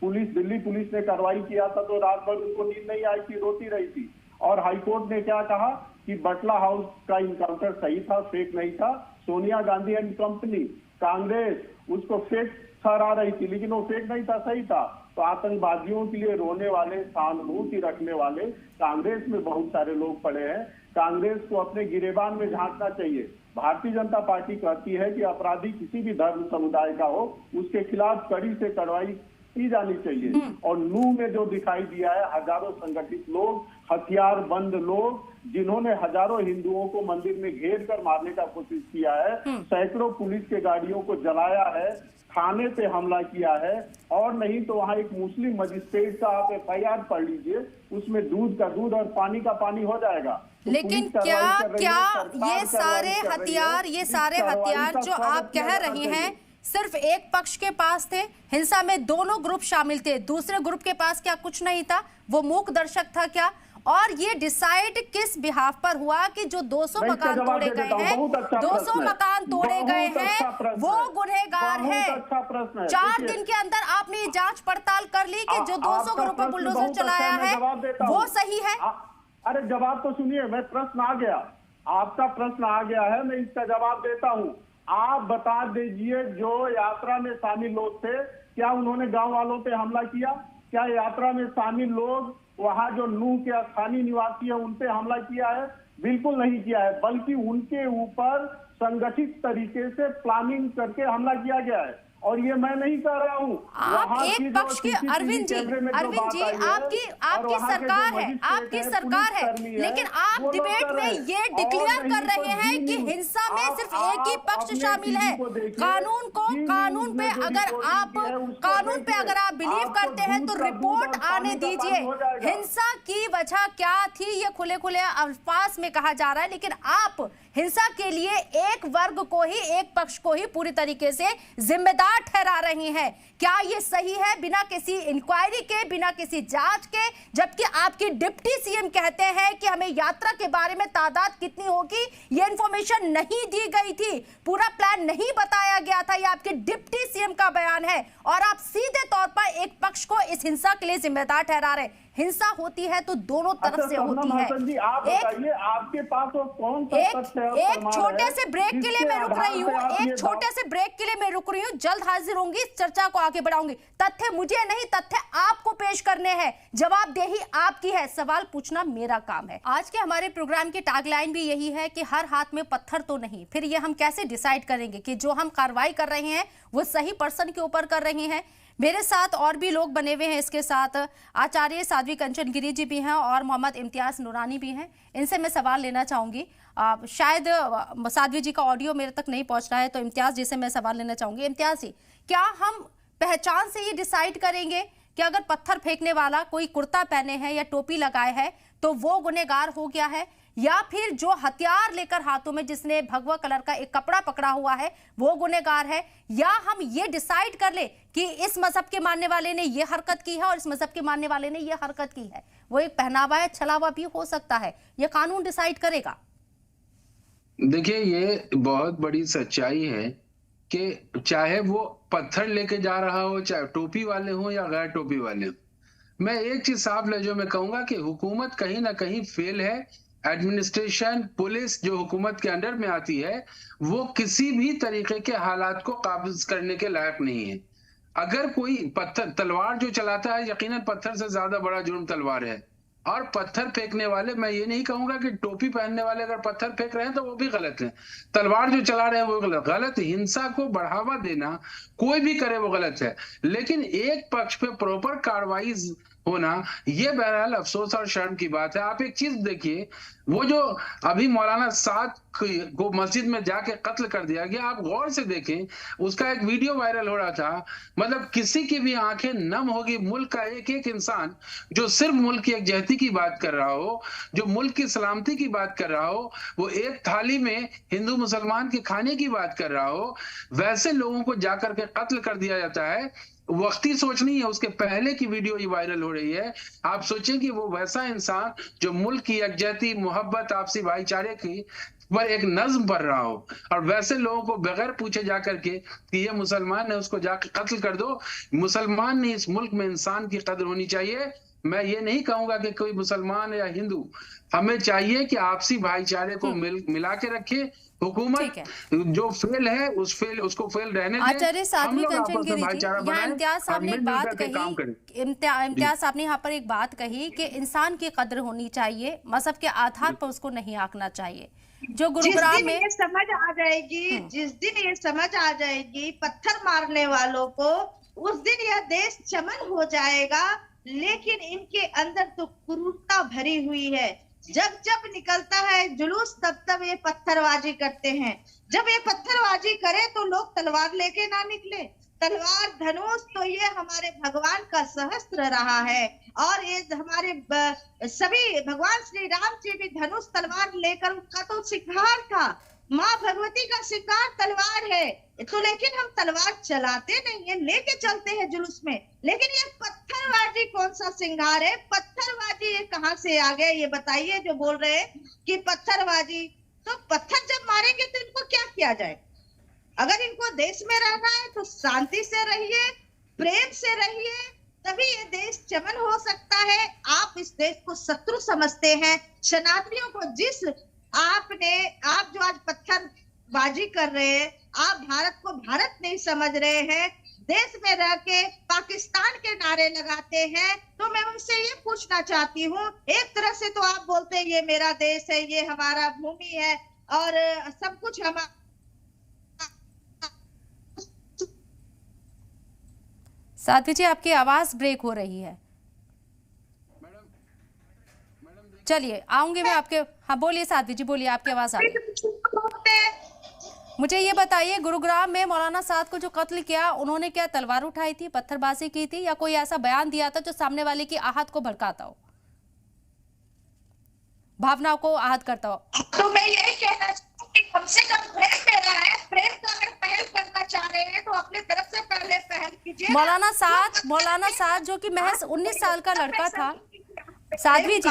S7: दिल्ली पुलिस ने कार्रवाई किया था तो रात भर उनको नींद नहीं आई थी, रोती रही थी। और हाईकोर्ट ने क्या कहा कि बाटला हाउस का इनकाउंटर सही था, फेक नहीं था। सोनिया गांधी एंड कंपनी, कांग्रेस उसको फेक ठहरा रही थी, लेकिन वो फेक नहीं था, सही था। तो आतंकवादियों के लिए रोने वाले, सहानुभूति रखने वाले कांग्रेस में बहुत सारे लोग पड़े हैं। कांग्रेस को अपने गिरेबान में झांकना चाहिए। भारतीय जनता पार्टी कहती है कि अपराधी किसी भी धर्म समुदाय का हो, उसके खिलाफ कड़ी से कार्रवाई की जानी चाहिए। और नू में जो दिखाई दिया है, हजारों संगठित लोग, हथियारबंद लोग, जिन्होंने हजारों हिंदुओं को मंदिर में घेर कर मारने का कोशिश किया है, सैकड़ों पुलिस के गाड़ियों को जलाया है, थाने पे हमला किया है, और नहीं तो वहां एक मुस्लिम मजिस्ट्रेट का आप FIR पढ़ लीजिए, उसमें दूध का दूध और पानी का पानी हो जाएगा। तो
S1: लेकिन क्या ये सारे हथियार जो आप कह रही हैं सिर्फ एक पक्ष के पास थे? हिंसा में दोनों ग्रुप शामिल थे, दूसरे ग्रुप के पास क्या कुछ नहीं था? वो मूक दर्शक था क्या? और ये डिसाइड किस बिहाफ पर हुआ कि जो 200 मकान तोड़े गए हैं, 200 मकान तोड़े गए हैं, वो गुनहगार है? 4 दिन के अंदर आपने ये जांच पड़ताल कर ली कि जो 200 ग्रुप पर बुलडोजर चलाया है वो सही है?
S7: अरे जवाब तो सुनिए, मैं प्रश्न आ गया, आपका प्रश्न आ गया है, मैं इसका जवाब देता हूँ। आप बता दीजिए, जो यात्रा में शामिल लोग थे, क्या उन्होंने गांव वालों पे हमला किया? क्या यात्रा में शामिल लोग, वहां जो नूह के स्थानीय निवासी है, उन पे हमला किया है? बिल्कुल नहीं किया है, बल्कि उनके ऊपर संगठित तरीके से प्लानिंग करके हमला किया गया है। और ये मैं नहीं कह रहा हूँ,
S1: आप एक पक्ष के, अरविंद जी आपकी सरकार है, आपकी सरकार है, लेकिन आप डिबेट में ये डिक्लेयर कर रहे हैं कि हिंसा में सिर्फ एक ही पक्ष शामिल है। कानून पे अगर आप बिलीव करते हैं तो रिपोर्ट आने दीजिए। हिंसा की वजह क्या थी ये खुले खुले अल्फाज में कहा जा रहा है, लेकिन आप हिंसा के लिए एक वर्ग को ही, एक पक्ष को ही पूरी तरीके से जिम्मेदार ठहरा रही हैं। क्या ये सही है? बिना किसी इंक्वायरी के, बिना किसी जांच के, जबकि आपकी डिप्टी सीएम कहते हैं कि हमें यात्रा के बारे में तादाद कितनी होगी ये इंफॉर्मेशन नहीं दी गई थी, पूरा प्लान नहीं बताया गया था। ये आपके डिप्टी सीएम का बयान है और आप सीधे तौर पर एक पक्ष को इस हिंसा के लिए जिम्मेदार ठहरा रहे। हिंसा होती है तो दोनों तरफ से होती है।
S7: आपके पास वो कौन सा
S1: एक छोटे से ब्रेक के लिए मैं रुक रही हूँ, एक छोटे से ब्रेक के लिए मैं रुक रही हूँ, जल्द हाजिर होंगी, इस चर्चा को आगे बढ़ाऊंगी। तथ्य मुझे नहीं, तथ्य आपको पेश करने हैं, जवाबदेही आपकी है, सवाल पूछना मेरा काम है। आज के हमारे प्रोग्राम की टैगलाइन भी यही है कि हर हाथ में पत्थर तो नहीं। फिर ये हम कैसे डिसाइड करेंगे कि जो हम कार्रवाई कर रहे हैं वो सही पर्सन के ऊपर कर रहे हैं? मेरे साथ और भी लोग बने हुए हैं, इसके साथ आचार्य साध्वी कंचन गिरी जी भी हैं और मोहम्मद इम्तियाज नूरानी भी हैं। इनसे मैं सवाल लेना चाहूंगी। शायद साध्वी जी का ऑडियो मेरे तक नहीं पहुंच रहा है, तो इम्तियाज जी से मैं सवाल लेना चाहूंगी। इम्तियाज जी, क्या हम पहचान से ये डिसाइड करेंगे कि अगर पत्थर फेंकने वाला कोई कुर्ता पहने है या टोपी लगाए है तो वो गुनहगार हो गया है, या फिर जो हथियार लेकर हाथों में जिसने भगवा कलर का एक कपड़ा पकड़ा हुआ है वो गुनहगार है, या हम ये डिसाइड कर ले कि इस मजहब के मानने वाले ने ये हरकत की है और इस मजहब के मानने वाले ने ये हरकत की है। वो एक पहनावा है, छलावा भी हो सकता है, ये कानून डिसाइड करेगा।
S6: देखिए, ये बहुत बड़ी सच्चाई है कि चाहे वो पत्थर लेके जा रहा हो, चाहे टोपी वाले हो या गैर टोपी वाले हो, मैं एक चीज साफ लहजों में कहूंगा कि हुकूमत कहीं ना कहीं फेल है। एडमिनिस्ट्रेशन, पुलिस जो हुकूमत के अंडर में आती है वो किसी भी तरीके के हालात को काबू करने के लायक नहीं है। अगर कोई तलवार जो चलाता है, यकीनन पत्थर से ज्यादा बड़ा जुर्म तलवार है। और पत्थर फेंकने वाले, मैं ये नहीं कहूंगा कि टोपी पहनने वाले अगर पत्थर फेंक रहे हैं तो वो भी गलत है, तलवार जो चला रहे हैं वो गलत। हिंसा को बढ़ावा देना कोई भी करे वो गलत है, लेकिन एक पक्ष पे प्रॉपर कार्रवाई होना ये बहरहाल अफसोस और शर्म की बात है। आप एक चीज देखिए, वो जो अभी मौलाना साद को मस्जिद में जाके कत्ल कर दिया गया, आप गौर से देखें, उसका एक वीडियो वायरल हो रहा था। मतलब किसी की भी आंखें नम होगी। मुल्क का एक एक इंसान जो सिर्फ मुल्क की एकजहती की बात कर रहा हो, जो मुल्क की सलामती की बात कर रहा हो, वो एक थाली में हिंदू मुसलमान के खाने की बात कर रहा हो, वैसे लोगों को जाकर के कत्ल कर दिया जाता है। वक्ती सोच नहीं है, उसके पहले की वीडियो ये वायरल हो रही है। आप सोचें कि वो वैसा इंसान जो मुल्क की यकजहती, मोहब्बत, आपसी भाईचारे की पर एक नज्म पढ़ रहा हो, और वैसे लोगों को बगैर पूछे जाकर के कि ये मुसलमान है उसको जाकर कत्ल कर दो। मुसलमान नहीं, इस मुल्क में इंसान की कदर होनी चाहिए। मैं ये नहीं कहूंगा कि कोई मुसलमान या हिंदू, हमें चाहिए कि आपसी भाईचारे को मिला के रखे। हुकूमत जो फेल है उसको फेल रहने दें।
S1: आचार्य साध्वी कंचन गिरी जी, यहाँ इम्तियाज साहब ने एक बात कही, इम्तियाज साहब ने यहाँ पर एक बात कही कि इंसान की कदर होनी चाहिए, मजहब के आधार पर उसको नहीं आंकना चाहिए। जो गुरुग्राम में
S5: समझ आ जाएगी, जिस दिन ये समझ आ जाएगी पत्थर मारने वालों को, उस दिन यह देश चमन हो जाएगा। लेकिन इनके अंदर तो क्रूरता भरी हुई है। जब जब निकलता है जुलूस तब तब ये पत्थरबाजी करते हैं। जब ये पत्थरबाजी करे तो लोग तलवार लेके ना निकले। तलवार, धनुष तो ये हमारे भगवान का सहस्त्र रहा है, और ये हमारे सभी भगवान श्री राम जी भी धनुष तलवार लेकर, उनका तो शिकार था, माँ भगवती का शिकार तलवार है। तो लेकिन हम तलवार चलाते नहीं है, लेके चलते हैं जुलूस में। लेकिन ये पत्थरबाजी कौन सा श्रृंगार है? पत्थरबाजी ये कहाँ से आ गए ये बताइए। जो बोल रहे हैं कि पत्थरबाजी, तो पत्थर जब मारेंगे तो इनको क्या किया जाए? अगर इनको देश में रहना है तो शांति से रहिए, प्रेम से रहिए, तभी ये देश चमन हो सकता है। आप इस देश को शत्रु समझते हैं। सनातनियों को आप जो आज पत्थरबाजी कर रहे हैं, आप भारत को भारत नहीं समझ रहे हैं, देश में रह के पाकिस्तान के नारे लगाते हैं। तो मैं उनसे ये पूछना चाहती हूँ, एक तरह से तो आप बोलते हैं ये मेरा देश है, ये हमारा भूमि है और सब कुछ हमारा।
S1: साध्वी जी, आपकी आवाज ब्रेक हो रही है। चलिए आऊंगी मैं आपके। हाँ बोलिए साध्वी जी, बोलिए, आपकी आवाज आ रही है। मुझे ये बताइए, गुरुग्राम में मौलाना साद को जो कत्ल किया, उन्होंने क्या तलवार उठाई थी, पत्थरबाजी की थी, या कोई ऐसा बयान दिया था जो सामने वाले की आहत को भड़काता हो, भावनाओं को आहत करता हो?
S5: तो मैं यही कहना चाहूँ कि कम से कम प्रेम मेरा है। प्रेम का अगर पहल करना चाह रहे हैं तो अपने तरफ से पहले पहल कीजिए।
S1: मौलाना साद जो कि महज 19 साल का लड़का था। साध्वी जी,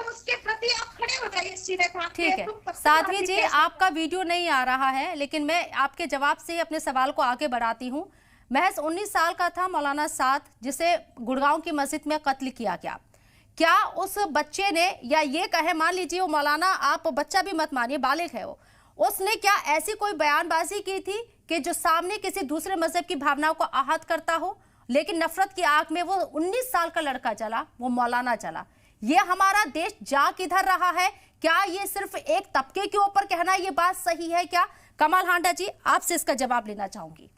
S5: उसके प्रति आप खड़े हो जाइए सीधे।
S1: ठीक है साध्वी जी, आपका वीडियो नहीं आ रहा है, लेकिन मैं आपके जवाब से अपने सवाल को आगे बढ़ाती हूँ। महज 19 साल का था मौलाना साद, जिसे गुड़गांव की मस्जिद में कत्ल किया गया। क्या उस बच्चे ने, या ये कहे, मान लीजिए वो मौलाना, आप बच्चा भी मत मानिए, बालिग है वो, उसने क्या ऐसी कोई बयानबाजी की थी कि जो सामने किसी दूसरे मजहब की भावनाओं को आहत करता हो? लेकिन नफरत की आग में वो 19 साल का लड़का चला, वो मौलाना चला। ये हमारा देश जा किधर रहा है? क्या ये सिर्फ एक तबके के ऊपर कहना ये बात सही है क्या? कमाल हांडा जी, आपसे इसका जवाब लेना चाहूंगी।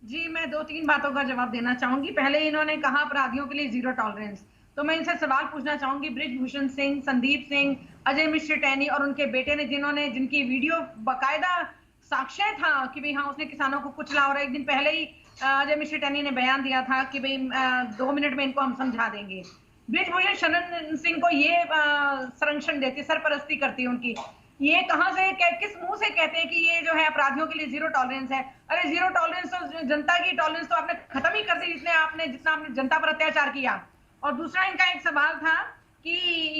S4: जी, मैं 2-3 बातों का जवाब देना चाहूंगी। पहले इन्होंने कहा अपराधियों के लिए जीरो टॉलरेंस, तो मैं इनसे सवाल पूछना चाहूंगी। बृजभूषण सिंह, संदीप सिंह, अजय मिश्र टैनी और उनके बेटे ने, जिनकी वीडियो बाकायदा साक्ष्य था कि भाई हाँ उसने किसानों को कुचला, और एक दिन पहले ही अजय मिश्र टैनी ने बयान दिया था कि भाई 2 मिनट में इनको हम समझा देंगे। ब्रिजभूषण शरण सिंह को ये संरक्षण देती, सरपरस्ती करती है उनकी। ये कहां से किस मुंह से कहते हैं कि ये जो है अपराधियों के लिए जीरो टॉलरेंस है? अरे जीरो टॉलरेंस तो जनता की टॉलरेंस तो आपने खत्म ही कर दी जितना आपने जनता पर अत्याचार किया। और दूसरा इनका एक सवाल था कि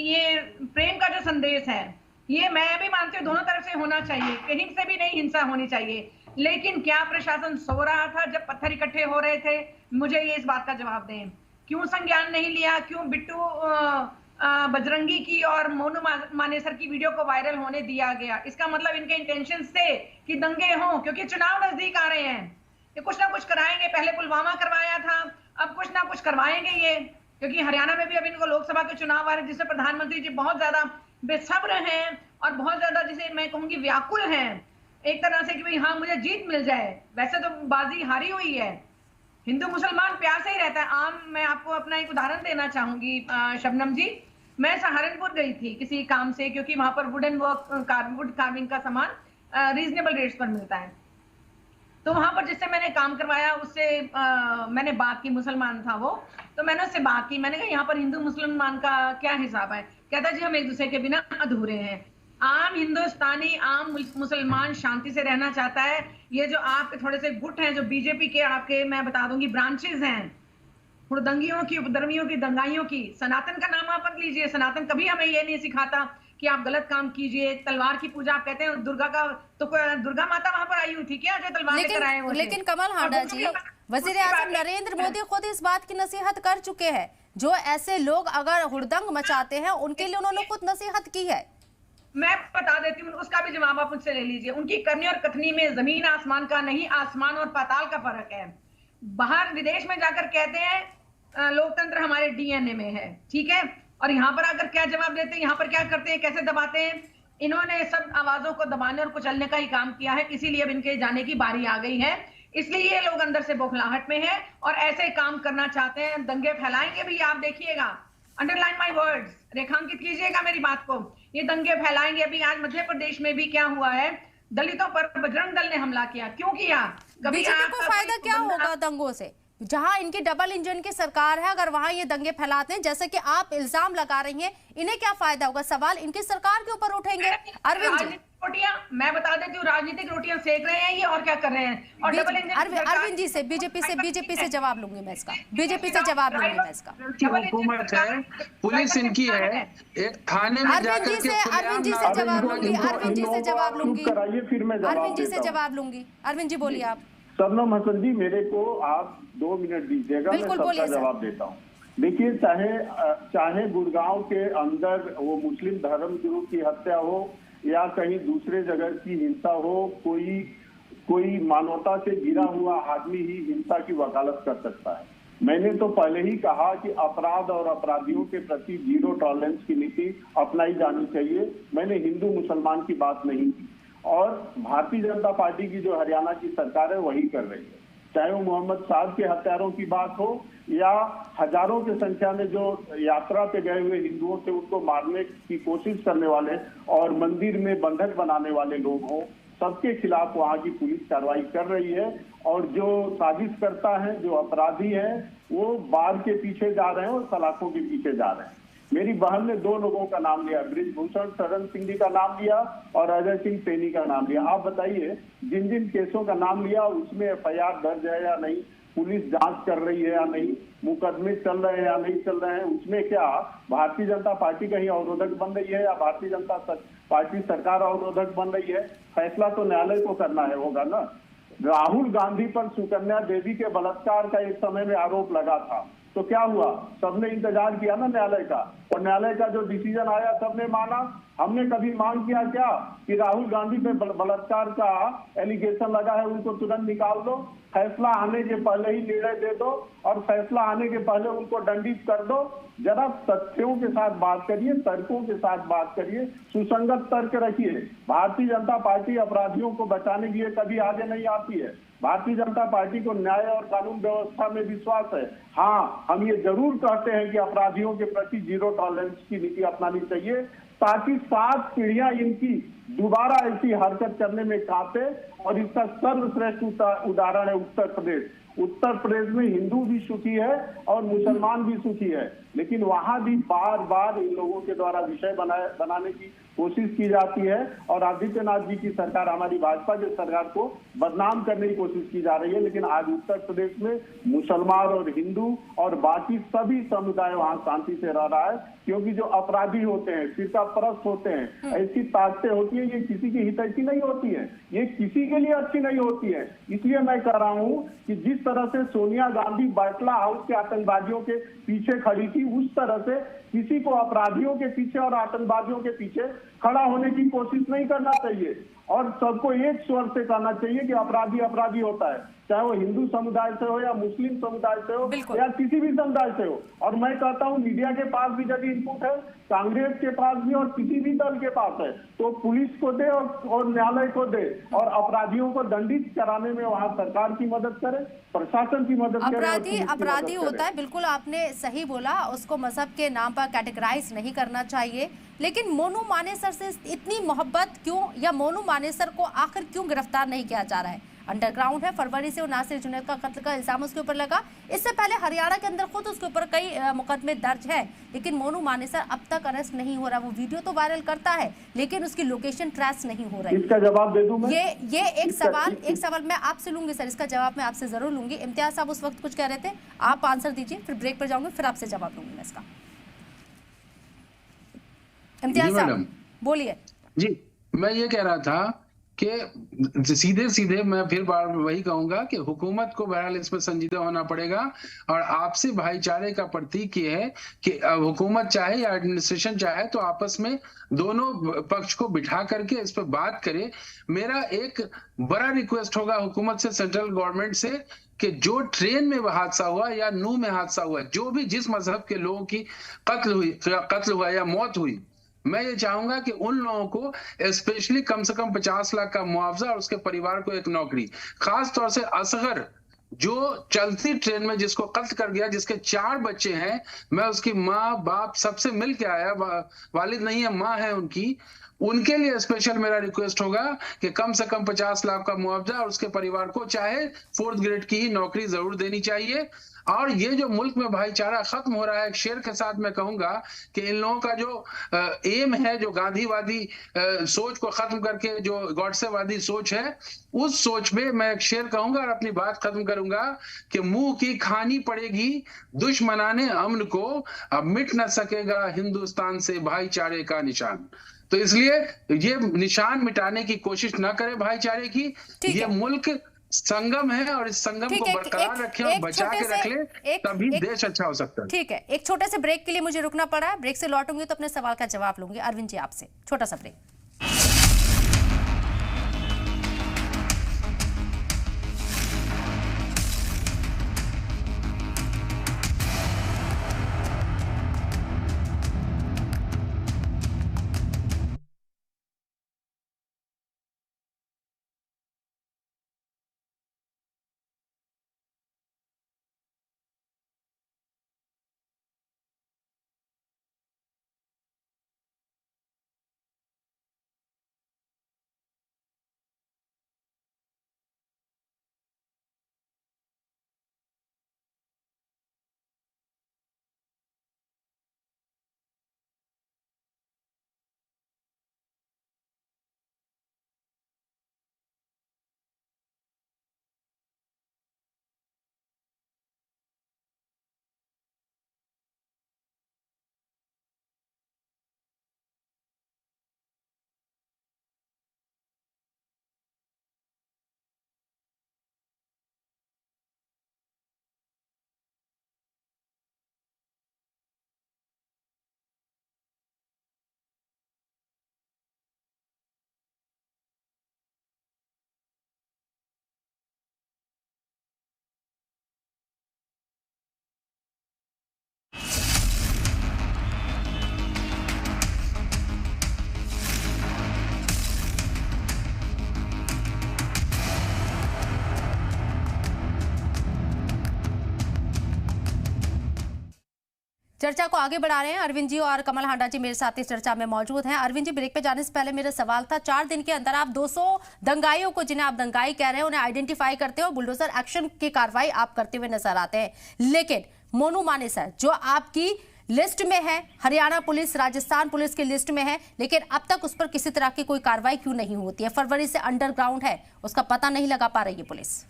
S4: ये प्रेम का जो संदेश है, ये मैं भी मानती हूँ दोनों तरफ से होना चाहिए, कहीं से भी नहीं हिंसा होनी चाहिए। लेकिन क्या प्रशासन सो रहा था जब पत्थर इकट्ठे हो रहे थे? मुझे ये इस बात का जवाब दें। क्यों संज्ञान नहीं लिया? क्यों बिट्टू बजरंगी की और मोनू मानेसर की वीडियो को वायरल होने दिया गया? इसका मतलब इनके इंटेंशन थे कि दंगे हों, क्योंकि चुनाव नजदीक आ रहे हैं, ये कुछ ना कुछ कराएंगे। पहले पुलवामा करवाया था, अब कुछ ना कुछ करवाएंगे ये, क्योंकि हरियाणा में भी अब इनको लोकसभा के चुनाव आ रहे हैं, जिससे प्रधानमंत्री जी बहुत ज्यादा बेसब्र हैं और बहुत ज्यादा, जिसे मैं कहूंगी, व्याकुल हैं एक तरह से कि भाई हाँ मुझे जीत मिल जाए। वैसे तो बाजी हारी हुई है, हिंदू मुसलमान प्यार से ही रहता है। मैं आपको अपना एक उदाहरण देना चाहूंगी शबनम जी। मैं सहारनपुर गई थी किसी काम से, क्योंकि वहां पर वुडन वर्क वुड कार्विंग का सामान रीजनेबल रेट्स पर मिलता है। तो वहां पर जिससे मैंने काम करवाया उससे मैंने बात की, मुसलमान था वो, तो मैंने उससे बात की। मैंने कहा यहाँ पर हिंदू मुसलमान का क्या हिसाब है? कहता जी हम एक दूसरे के बिना अधूरे हैं। आम हिंदुस्तानी, आम मुसलमान शांति से रहना चाहता है। ये जो आपके थोड़े से गुट हैं, जो बीजेपी के आपके, मैं बता दूंगी, ब्रांचेस हैं, हुड़दंगियों की, उपद्रवियों की, दंगाइयों की। सनातन का नाम आप मत लीजिए, सनातन कभी हमें ये नहीं सिखाता कि आप गलत काम कीजिए। तलवार की पूजा आप कहते हैं, दुर्गा का तो दुर्गा माता वहां पर आई हुई थी क्या जो तलवार लेकर आए हुए?
S1: लेकिन कमल हांडा जी, वजीर आजम नरेंद्र मोदी खुद इस बात की नसीहत कर चुके हैं। जो ऐसे लोग अगर हुड़दंग मचाते हैं उनके लिए उन्होंने खुद नसीहत की है।
S4: मैं बता देती हूँ, उसका भी जवाब आप मुझसे ले लीजिए। उनकी करनी और कथनी में जमीन आसमान का नहीं, आसमान और पाताल का फर्क है। बाहर विदेश में जाकर कहते हैं लोकतंत्र हमारे डीएनए में है, ठीक है, और यहाँ पर आकर क्या जवाब देते हैं, यहाँ पर क्या करते हैं, कैसे दबाते हैं? इन्होंने सब आवाजों को दबाने और कुचलने का ही काम किया है, इसीलिए अब इनके जाने की बारी आ गई है। इसलिए ये लोग अंदर से बौखलाहट में है और ऐसे काम करना चाहते हैं, दंगे फैलाएंगे भी। आप देखिएगा, अंडरलाइन माय वर्ड्स, रेखांकित कीजिएगा मेरी बात को, ये दंगे फैलाएंगे। अभी आज मध्य प्रदेश में भी क्या हुआ है, दलितों पर बजरंग दल ने हमला किया। क्यों किया?
S1: बीजेपी को फायदा क्या होगा दंगों से? जहां इनकी डबल इंजन की सरकार है, अगर वहां ये दंगे फैलाते हैं जैसे कि आप इल्जाम लगा रही हैं, इन्हें क्या फायदा होगा? सवाल इनकी सरकार के ऊपर उठेंगे। अरविंद जी,
S4: रोटियां मैं बता देती हूँ, राजनीतिक रोटियां सेक रहे हैं ये, और क्या कर रहे हैं? और डबल इंजन
S1: अरविंद जी से बीजेपी से जवाब लूंगी मैं इसका, बीजेपी से जवाब लूंगी मैं इसका।
S6: हुकूमत है, पुलिस इनकी है, एक थाने में जाकर के
S1: अरविंद जी से जवाब लूंगी, अरविंद जी से जवाब लूंगी,
S7: कराइए, फिर मैं
S1: अरविंद जी से जवाब लूंगी। अरविंद जी बोलिए आप।
S7: शबनम हसन जी, मेरे को आप 2 मिनट दीजिएगा, मैं सबका जवाब देता हूँ। देखिए, चाहे गुड़गांव के अंदर वो मुस्लिम धर्मगुरु की हत्या हो या कहीं दूसरे जगह की हिंसा हो, कोई मानवता से गिरा हुआ आदमी ही हिंसा की वकालत कर सकता है। मैंने तो पहले ही कहा कि अपराध और अपराधियों के प्रति जीरो टॉलरेंस की नीति अपनाई जानी चाहिए। मैंने हिंदू मुसलमान की बात नहीं की, और भारतीय जनता पार्टी की जो हरियाणा की सरकार है वही कर रही है। चाहे वो मोहम्मद साद के हत्यारों की बात हो या हजारों की संख्या में जो यात्रा पे गए हुए हिंदुओं से उनको मारने की कोशिश करने वाले और मंदिर में बंधक बनाने वाले लोग हों, सबके खिलाफ वहाँ की पुलिस कार्रवाई कर रही है। और जो साजिश करता है, जो अपराधी है, वो बाढ़ के पीछे जा रहे हैं और सलाखों के पीछे जा रहे हैं। मेरी बहन ने 2 लोगों का नाम लिया, ब्रिजभूषण शरण सिंह जी का नाम लिया और अजय सिंह टैनी का नाम लिया। आप बताइए, जिन जिन केसों का नाम लिया उसमें एफआईआर दर्ज है या नहीं, पुलिस जांच कर रही है या नहीं, मुकदमे चल रहे हैं या नहीं चल रहे हैं, उसमें क्या भारतीय जनता पार्टी कहीं अवरोधक बन रही है या भारतीय जनता पार्टी सरकार अवरोधक बन रही है? फैसला तो न्यायालय को करना है, होगा ना। राहुल गांधी पर सुकन्या देवी के बलात्कार का एक समय में आरोप लगा था, तो क्या हुआ? सबने इंतजार किया ना न्यायालय का, और न्यायालय का जो डिसीजन आया सबने माना। हमने कभी मांग किया क्या कि राहुल गांधी पे बलात्कार का एलिगेशन लगा है, उनको तुरंत निकाल दो, फैसला आने के पहले ही निर्णय दे दो और फैसला आने के पहले उनको दंडित कर दो? जरा तथ्यों के साथ बात करिए, तर्कों के साथ बात करिए, सुसंगत तर्क रखिए। भारतीय जनता पार्टी अपराधियों को बचाने के लिए कभी आगे नहीं आती है। भारतीय जनता पार्टी को न्याय और कानून व्यवस्था में विश्वास है। हाँ, हम ये जरूर कहते हैं कि अपराधियों के प्रति जीरो टॉलरेंस की नीति अपनानी चाहिए, ताकि 7 पीढ़ियां इनकी दोबारा ऐसी हरकत करने में कांपे। और इसका सर्वश्रेष्ठ उदाहरण है उत्तर प्रदेश। उत्तर प्रदेश में हिंदू भी सुखी है और मुसलमान भी सुखी है, लेकिन वहां भी बार बार इन लोगों के द्वारा विषय बनाने की कोशिश की जाती है और आदित्यनाथ जी की सरकार, हमारी भाजपा की सरकार को बदनाम करने की कोशिश की जा रही है। लेकिन आज उत्तर प्रदेश में मुसलमान और हिंदू और बाकी सभी समुदाय वहां शांति से रह रहा है, क्योंकि जो अपराधी होते हैं, फिरकापरस्त होते हैं, ऐसी ताकतें होती है, ये किसी की हितैषी नहीं होती है, ये किसी के लिए अच्छी नहीं होती है। इसलिए मैं कह रहा हूं कि जिस तरह से सोनिया गांधी बाटला हाउस के आतंकवादियों के पीछे खड़ी थी, उस तरह से किसी को अपराधियों के पीछे और आतंकवादियों के पीछे खड़ा होने की कोशिश नहीं करना चाहिए और सबको एक स्वर से कहना चाहिए कि अपराधी अपराधी होता है, चाहे वो हिंदू समुदाय से हो या मुस्लिम समुदाय से हो या किसी भी समुदाय से हो। और मैं कहता हूं मीडिया के पास भी जब इनपुट है, कांग्रेस के पास भी और किसी भी दल के पास है, तो पुलिस को दे और न्यायालय को दे और अपराधियों को दंडित कराने में वहां सरकार की मदद करे, प्रशासन की मदद करे।
S1: अपराधी होता है, बिल्कुल आपने सही बोला, उसको मजहब के नाम पर कैटेगराइज नहीं करना चाहिए। लेकिन मोनू मानेसर से इतनी मोहब्बत क्यों, या मोनू मानेसर को आखिर क्यों गिरफ्तार नहीं किया जा रहा है? अंडरग्राउंड है, फरवरी से वो नासिर जुनैद का कत्ल का इल्जाम उसके ऊपर लगा। इससे पहले हरियाणा के अंदर खुद उसके ऊपर कई मुकदमे दर्ज है, लेकिन मोनू मानेसर अब तक अरेस्ट नहीं हो रहा। वो वीडियो तो वायरल करता है, लेकिन उसकी लोकेशन ट्रेस नहीं हो रही।
S7: इसका जवाब दे दूं मैं?
S1: ये एक सवाल मैं आपसे लूंगी सर, इसका जवाब मैं आपसे जरूर लूंगी। इम्तियाज साहब उस वक्त कुछ कह रहे थे, आप आंसर दीजिए, फिर ब्रेक पर जाऊंगी, फिर आपसे जवाब लूंगी मैं इसका। इम्तियाज साहब बोलिए।
S6: जी, मैं ये कह रहा था कि सीधे सीधे मैं फिर बार वही कहूंगा कि हुकूमत को बहरहाल इसमें संजीदा होना पड़ेगा और आपसी भाईचारे का प्रतीक ये है कि हुकूमत चाहे या एडमिनिस्ट्रेशन चाहे तो आपस में दोनों पक्ष को बिठा करके इस पर बात करे। मेरा एक बड़ा रिक्वेस्ट होगा हुकूमत से, सेंट्रल गवर्नमेंट से, कि जो ट्रेन में हादसा हुआ या नूह में हादसा हुआ, जो भी जिस मजहब के लोगों की कत्ल हुआ या मौत हुई, मैं ये चाहूंगा कि उन लोगों को स्पेशली कम से कम 50 लाख का मुआवजा और उसके परिवार को एक नौकरी। खास तौर से असगर जो चलती ट्रेन में जिसको कत्ल कर गया, जिसके 4 बच्चे हैं, मैं उसकी माँ बाप सबसे मिल के आया, वालिद नहीं है, माँ है उनके लिए स्पेशल मेरा रिक्वेस्ट होगा कि कम से कम 50 लाख का मुआवजा और उसके परिवार को चाहे 4th ग्रेड की ही नौकरी जरूर देनी चाहिए। और ये जो मुल्क में भाईचारा खत्म हो रहा है, एक शेर के साथ मैं कहूंगा कि इन लोगों का जो एम है, जो गांधीवादी सोच को खत्म करके जो गॉडसेवादी सोच है, उस सोच में मैं एक शेर कहूंगा और अपनी बात खत्म करूंगा कि मुंह की खानी पड़ेगी दुश्मनाने अमन को, अब मिट न सकेगा हिंदुस्तान से भाईचारे का निशान। तो इसलिए ये निशान मिटाने की कोशिश ना करे भाईचारे की। ये मुल्क संगम है और इस संगम को बरकरार रखें और बचा के रख ले, तभी देश अच्छा हो सकता है।
S1: ठीक है, एक छोटे से ब्रेक के लिए मुझे रुकना पड़ा है, ब्रेक से लौटूंगी तो अपने सवाल का जवाब लूंगी अरविंद जी आपसे। छोटा सा ब्रेक। चर्चा को आगे बढ़ा रहे हैं। अरविंद जी और कमल हांडा जी मेरे साथ इस चर्चा में मौजूद हैं। अरविंद जी, ब्रेक पे जाने से पहले मेरा सवाल था, 4 दिन के अंदर आप 200 दंगाइयों को, जिन्हें आप दंगाई कह रहे हैं, उन्हें आइडेंटिफाई करते हो, बुलडोजर एक्शन की कार्रवाई आप करते हुए नजर आते हैं। लेकिन मोनू मानेसर जो आपकी लिस्ट में है, हरियाणा पुलिस, राजस्थान पुलिस की लिस्ट में है, लेकिन अब तक उस पर किसी तरह की कोई कार्रवाई क्यों नहीं होती है? फरवरी से अंडरग्राउंड है, उसका पता नहीं लगा पा रही है पुलिस।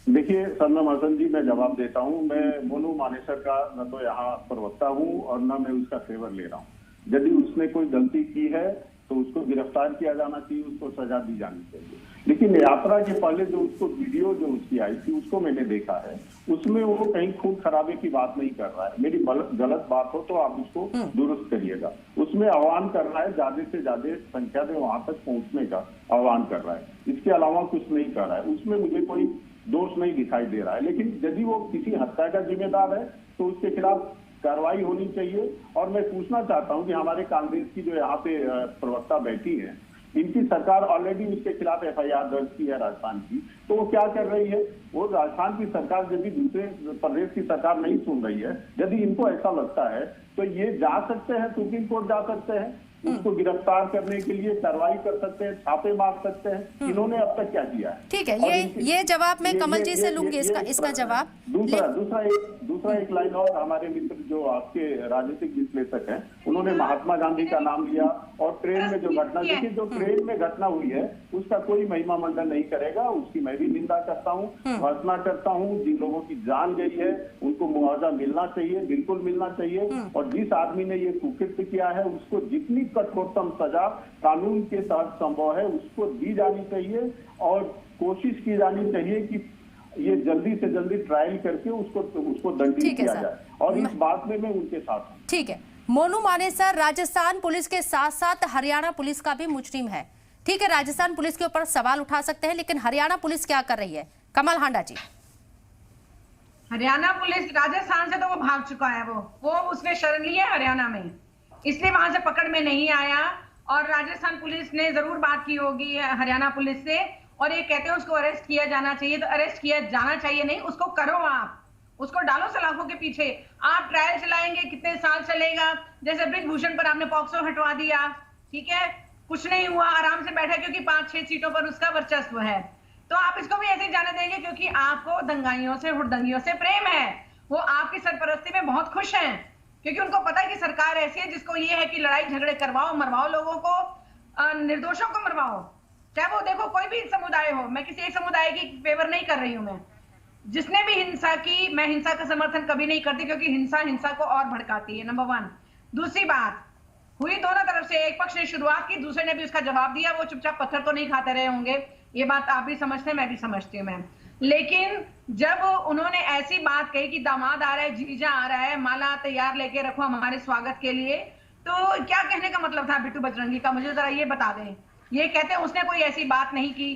S7: देखिए शबनम हसन जी, मैं जवाब देता हूं। मैं मोनू मानेसर का न तो यहाँ प्रवक्ता हूं और न मैं उसका फेवर ले रहा हूं। यदि उसने कोई गलती की है तो उसको गिरफ्तार किया जाना चाहिए, उसको सजा दी जानी चाहिए। लेकिन यात्रा के पहले जो उसको वीडियो जो उसकी आई थी उसको मैंने देखा है, उसमें वो कहीं खून खराबे की बात नहीं कर रहा है। मेरी गलत बात हो तो आप उसको दुरुस्त करिएगा। उसमें आह्वान कर रहा है ज्यादा से ज्यादा संख्या में वहां तक पहुंचने का आह्वान कर रहा है, इसके अलावा कुछ नहीं कर रहा है। उसमें मुझे कोई दोष नहीं दिखाई दे रहा है। लेकिन यदि वो किसी हत्या का जिम्मेदार है तो उसके खिलाफ कार्रवाई होनी चाहिए। और मैं पूछना चाहता हूं कि हमारे कांग्रेस की जो यहाँ पे प्रवक्ता बैठी है, इनकी सरकार ऑलरेडी उसके खिलाफ एफआईआर दर्ज की है राजस्थान की, तो वो क्या कर रही है? वो राजस्थान की सरकार यदि दूसरे प्रदेश की सरकार नहीं सुन रही है, यदि इनको ऐसा लगता है तो ये जा सकते हैं, सुप्रीम कोर्ट जा सकते हैं, उसको गिरफ्तार करने के लिए कार्रवाई कर सकते हैं, छापे मार सकते हैं। इन्होंने अब तक क्या किया है?
S1: ठीक है, ये जवाब मैं कमल जी से लूंगी, इसका जवाब।
S7: दूसरा एक लाइन और, हमारे मित्र जो आपके राजनीतिक विश्लेषक हैं, उन्होंने महात्मा गांधी का नाम लिया और ट्रेन में जो घटना, देखिए जो ट्रेन में घटना हुई है उसका कोई महिमा मंडन नहीं करेगा, उसकी मैं भी निंदा करता हूँ, भर्त्सना करता हूँ। जिन लोगों की जान गई है उनको मुआवजा मिलना चाहिए, बिल्कुल मिलना चाहिए। और जिस आदमी ने ये कुकृत्य किया है उसको जितनी कठोरतम सजा कानून के तहत संभव है उसको दी जानी चाहिए और कोशिश की जानी चाहिए कि ये जल्दी से जल्दी ट्रायल करके उसको दंडित किया जाए। और इस बात में मैं उनके साथ हूँ।
S1: ठीक है, मोनू मानेसर राजस्थान पुलिस के साथ साथ हरियाणा पुलिस का भी मुजरिम है। ठीक है, राजस्थान पुलिस के ऊपर सवाल उठा सकते हैं, लेकिन हरियाणा पुलिस क्या कर रही है? कमल हांडा जी।
S4: हरियाणा पुलिस राजस्थान से तो वो भाग चुका है, वो उसने शरण ली है हरियाणा में, इसलिए वहां से पकड़ में नहीं आया। और राजस्थान पुलिस ने जरूर बात की होगी हरियाणा पुलिस से, और ये कहते हैं उसको अरेस्ट किया जाना चाहिए, तो अरेस्ट किया जाना चाहिए नहीं, उसको करो, आप उसको डालो सलाखों के पीछे। आप ट्रायल चलाएंगे, कितने साल चलेगा? जैसे बृजभूषण पर आपने पॉक्सो हटवा दिया, ठीक है, कुछ नहीं हुआ, आराम से बैठा, क्योंकि 5-6 सीटों पर उसका वर्चस्व है। तो आप इसको भी ऐसे ही जाने देंगे क्योंकि आपको दंगाइयों से, हुड़दंगियों से प्रेम है। वो आपकी सरपरस्ती में बहुत खुश हैं क्योंकि उनको पता है कि सरकार ऐसी है जिसको ये है कि लड़ाई झगड़े करवाओ, मरवाओ लोगों को, निर्दोषों को मरवाओ, चाहे वो देखो कोई भी समुदाय हो। मैं किसी एक समुदाय की फेवर नहीं कर रही हूं। मैं जिसने भी हिंसा की, मैं हिंसा का समर्थन कभी नहीं करती क्योंकि हिंसा को और भड़काती है, नंबर 1। दूसरी बात हुई दोनों तरफ से, एक पक्ष ने शुरुआत की, दूसरे ने भी उसका जवाब दिया। वो चुपचाप पत्थर तो नहीं खाते रहे होंगे, ये बात आप भी समझते हैं, मैं भी समझती हूँ। मैं लेकिन जब उन्होंने ऐसी बात कही कि दामाद आ रहा है, जीजा आ रहा है, माला तैयार लेके रखो हमारे स्वागत के लिए, तो क्या कहने का मतलब था बिट्टू बजरंगी का? मुझे जरा ये बता दें। ये कहते हैं उसने कोई ऐसी बात नहीं की,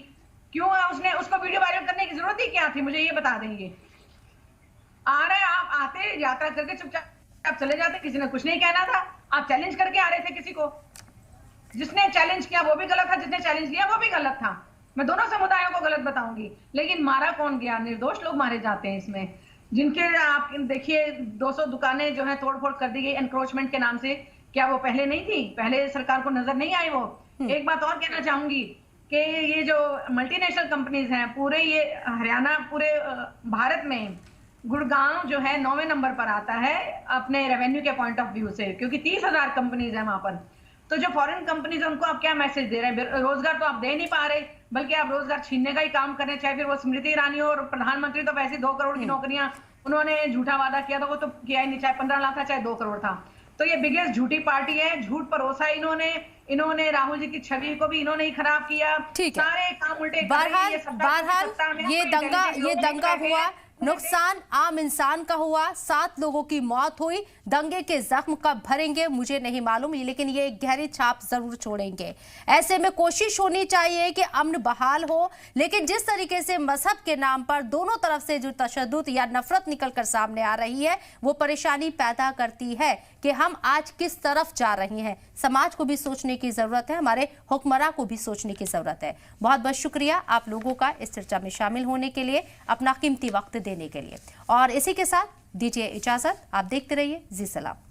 S4: क्यों उसने उसको वीडियो वायरल करने की जरूरत ही क्या थी? मुझे ये बता देंगे। आ रहे हैं आप, आते यात्रा करके चुपचाप चले जाते, किसी ने कुछ नहीं कहना था, आप चैलेंज करके आ रहे थे किसी को। जिसने चैलेंज किया वो भी गलत था, जिसने चैलेंज लिया वो भी गलत था। मैं दोनों समुदायों को गलत बताऊंगी, लेकिन मारा कौन गया? निर्दोष लोग मारे जाते हैं इसमें, जिनके आप देखिए 200 दुकानें जो है तोड़फोड़ कर दी गई एनक्रोचमेंट के नाम से। क्या वो पहले नहीं थी? पहले सरकार को नजर नहीं आई वो? एक बात और कहना चाहूंगी कि ये जो मल्टीनेशनल कंपनीज हैं, पूरे ये हरियाणा, पूरे भारत में गुड़गांव जो है 9वें नंबर पर आता है अपने रेवेन्यू के पॉइंट ऑफ व्यू से, क्योंकि 30,000 कंपनीज है वहां पर। तो जो फॉरेन कंपनीज है उनको आप क्या मैसेज दे रहे हैं? रोजगार तो आप दे नहीं पा रहे, बल्कि आप रोजगार छीनने का ही काम कर रहे हैं। चाहे फिर वो स्मृति ईरानी और प्रधानमंत्री, तो वैसे 2 करोड़ की नौकरियां उन्होंने झूठा वादा किया था, वो तो किया ही नहीं, चाहे 15 लाख था चाहे 2 करोड़ था। तो ये बिगेस्ट झूठी पार्टी है, झूठ परोसा इन्होंने राहुल जी की छवि को भी इन्होंने ही खराब किया। सारे काम उल्टे।
S1: बहरहाल ये दंगा हुआ, नुकसान आम इंसान का हुआ, 7 लोगों की मौत हुई। दंगे के जख्म कब भरेंगे मुझे नहीं मालूम, लेकिन ये एक गहरी छाप जरूर छोड़ेंगे। ऐसे में कोशिश होनी चाहिए कि अमन बहाल हो, लेकिन जिस तरीके से मजहब के नाम पर दोनों तरफ से जो तशद्दुद या नफरत निकलकर सामने आ रही है, वो परेशानी पैदा करती है कि हम आज किस तरफ जा रहे हैं। समाज को भी सोचने की जरूरत है, हमारे हुक्मरां को भी सोचने की जरूरत है। बहुत बहुत शुक्रिया आप लोगों का इस चर्चा में शामिल होने के लिए, अपना कीमती वक्त देने के लिए। और इसी के साथ दीजिए इजाजत, आप देखते रहिए जी सलाम।